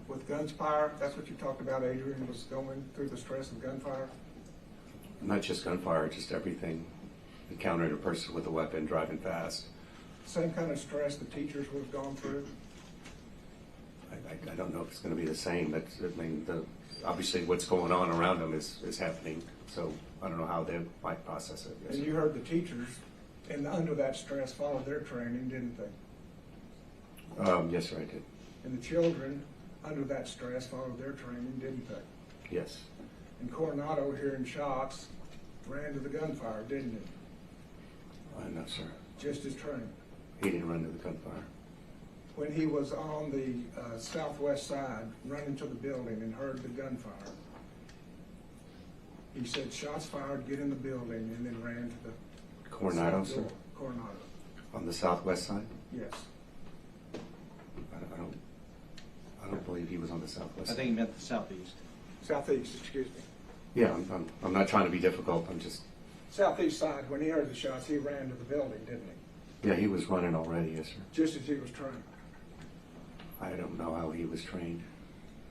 with gunfire, that's what you talked about, Adrian, was going through the stress of gunfire? Not just gunfire, just everything. Encountering a person with a weapon, driving fast. Same kind of stress the teachers would have gone through? I don't know if it's going to be the same. Obviously what's going on around them is happening. So I don't know how they might process it. Yes, And you heard the teachers, and under that stress, followed their training, didn't they? yes, sir, I did. And the children, under that stress, followed their training, didn't they? Yes. And Coronado, hearing shots, ran to the gunfire, didn't he? No, sir. Just as trained. He didn't run to the gunfire. When he was on the southwest side, running to the building and heard the gunfire, he said, shots fired, get in the building, and then ran to the Coronado, south sir? door. Coronado, On the southwest side? yes. I don't believe he was on the southwest I side. think he meant the southeast. Southeast, excuse me. Yeah, I'm not trying to be difficult. I'm just, Southeast side, when he heard the shots, he ran to the building, didn't he? yeah, he was running already, yes, sir. Just as he was trained. I don't know how he was trained.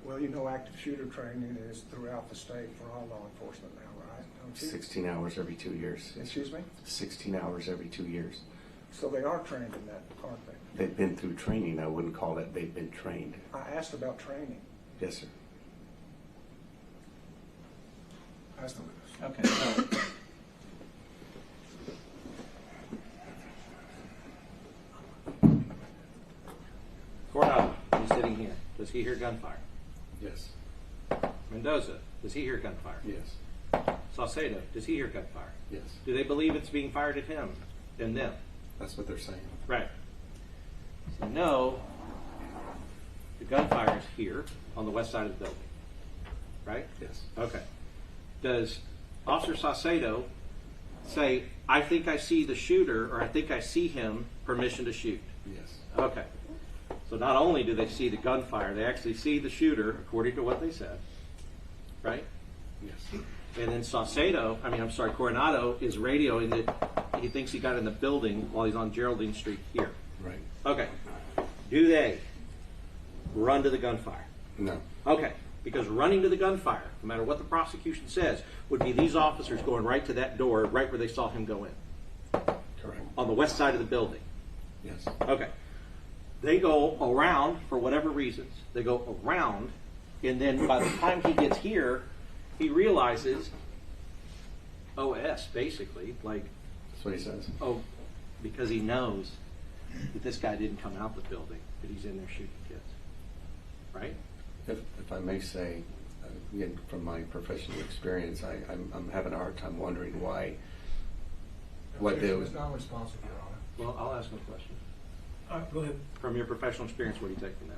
Well, you know active shooter training is throughout the state for all law enforcement now, right? Don't you? 16 hours every 2 years. Excuse me? 16 hours every 2 years. So they are trained in that, aren't they? They've been through training. I wouldn't call it they've been trained. I asked about training. Yes, sir. Asked the witness. Okay, so Coronado, he's sitting here. Does he hear gunfire? Yes. Mendoza, does he hear gunfire? Yes. Saucedo, does he hear gunfire? Yes. Do they believe it's being fired at him and them? That's what they're saying. Right. So no, the gunfire is here on the west side of the building. Right? Yes. Okay. Does Officer Saucedo say, I think I see the shooter, or I think I see him, permission to shoot? Yes. Okay. So not only do they see the gunfire, they actually see the shooter, according to what they said. Right? Yes. And then Coronado is radioing that he thinks he got in the building while he's on Geraldine Street here. Right. Okay. Do they run to the gunfire? No. Okay. Because running to the gunfire, no matter what the prosecution says, would be these officers going right to that door, right where they saw him go in, Correct. on the west side of the building. Yes. Okay. They go around for whatever reasons. They go around, and then by the time he gets here, he realizes OS, basically, like, That's what he says. oh, because he knows that this guy didn't come out the building, that he's in there shooting kids. Right? If I may say, again, from my professional experience, I'm having a hard time wondering why, what they Objection was. is not responsive, Your Honor. Well, I'll ask him a question. Go ahead. From your professional experience, what do you take from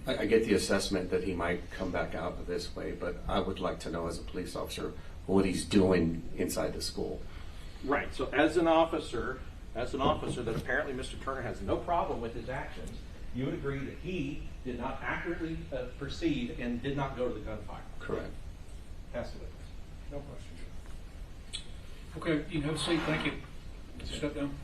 that? I get the assessment that he might come back out this way, but I would like to know as a police officer what he's doing inside the school. Right. So as an officer that apparently Mr. Turner has no problem with his actions, you would agree that he did not accurately perceive and did not go to the gunfire. Correct. Pass the witness. No question. Okay, you can have a seat. Thank you. Step down.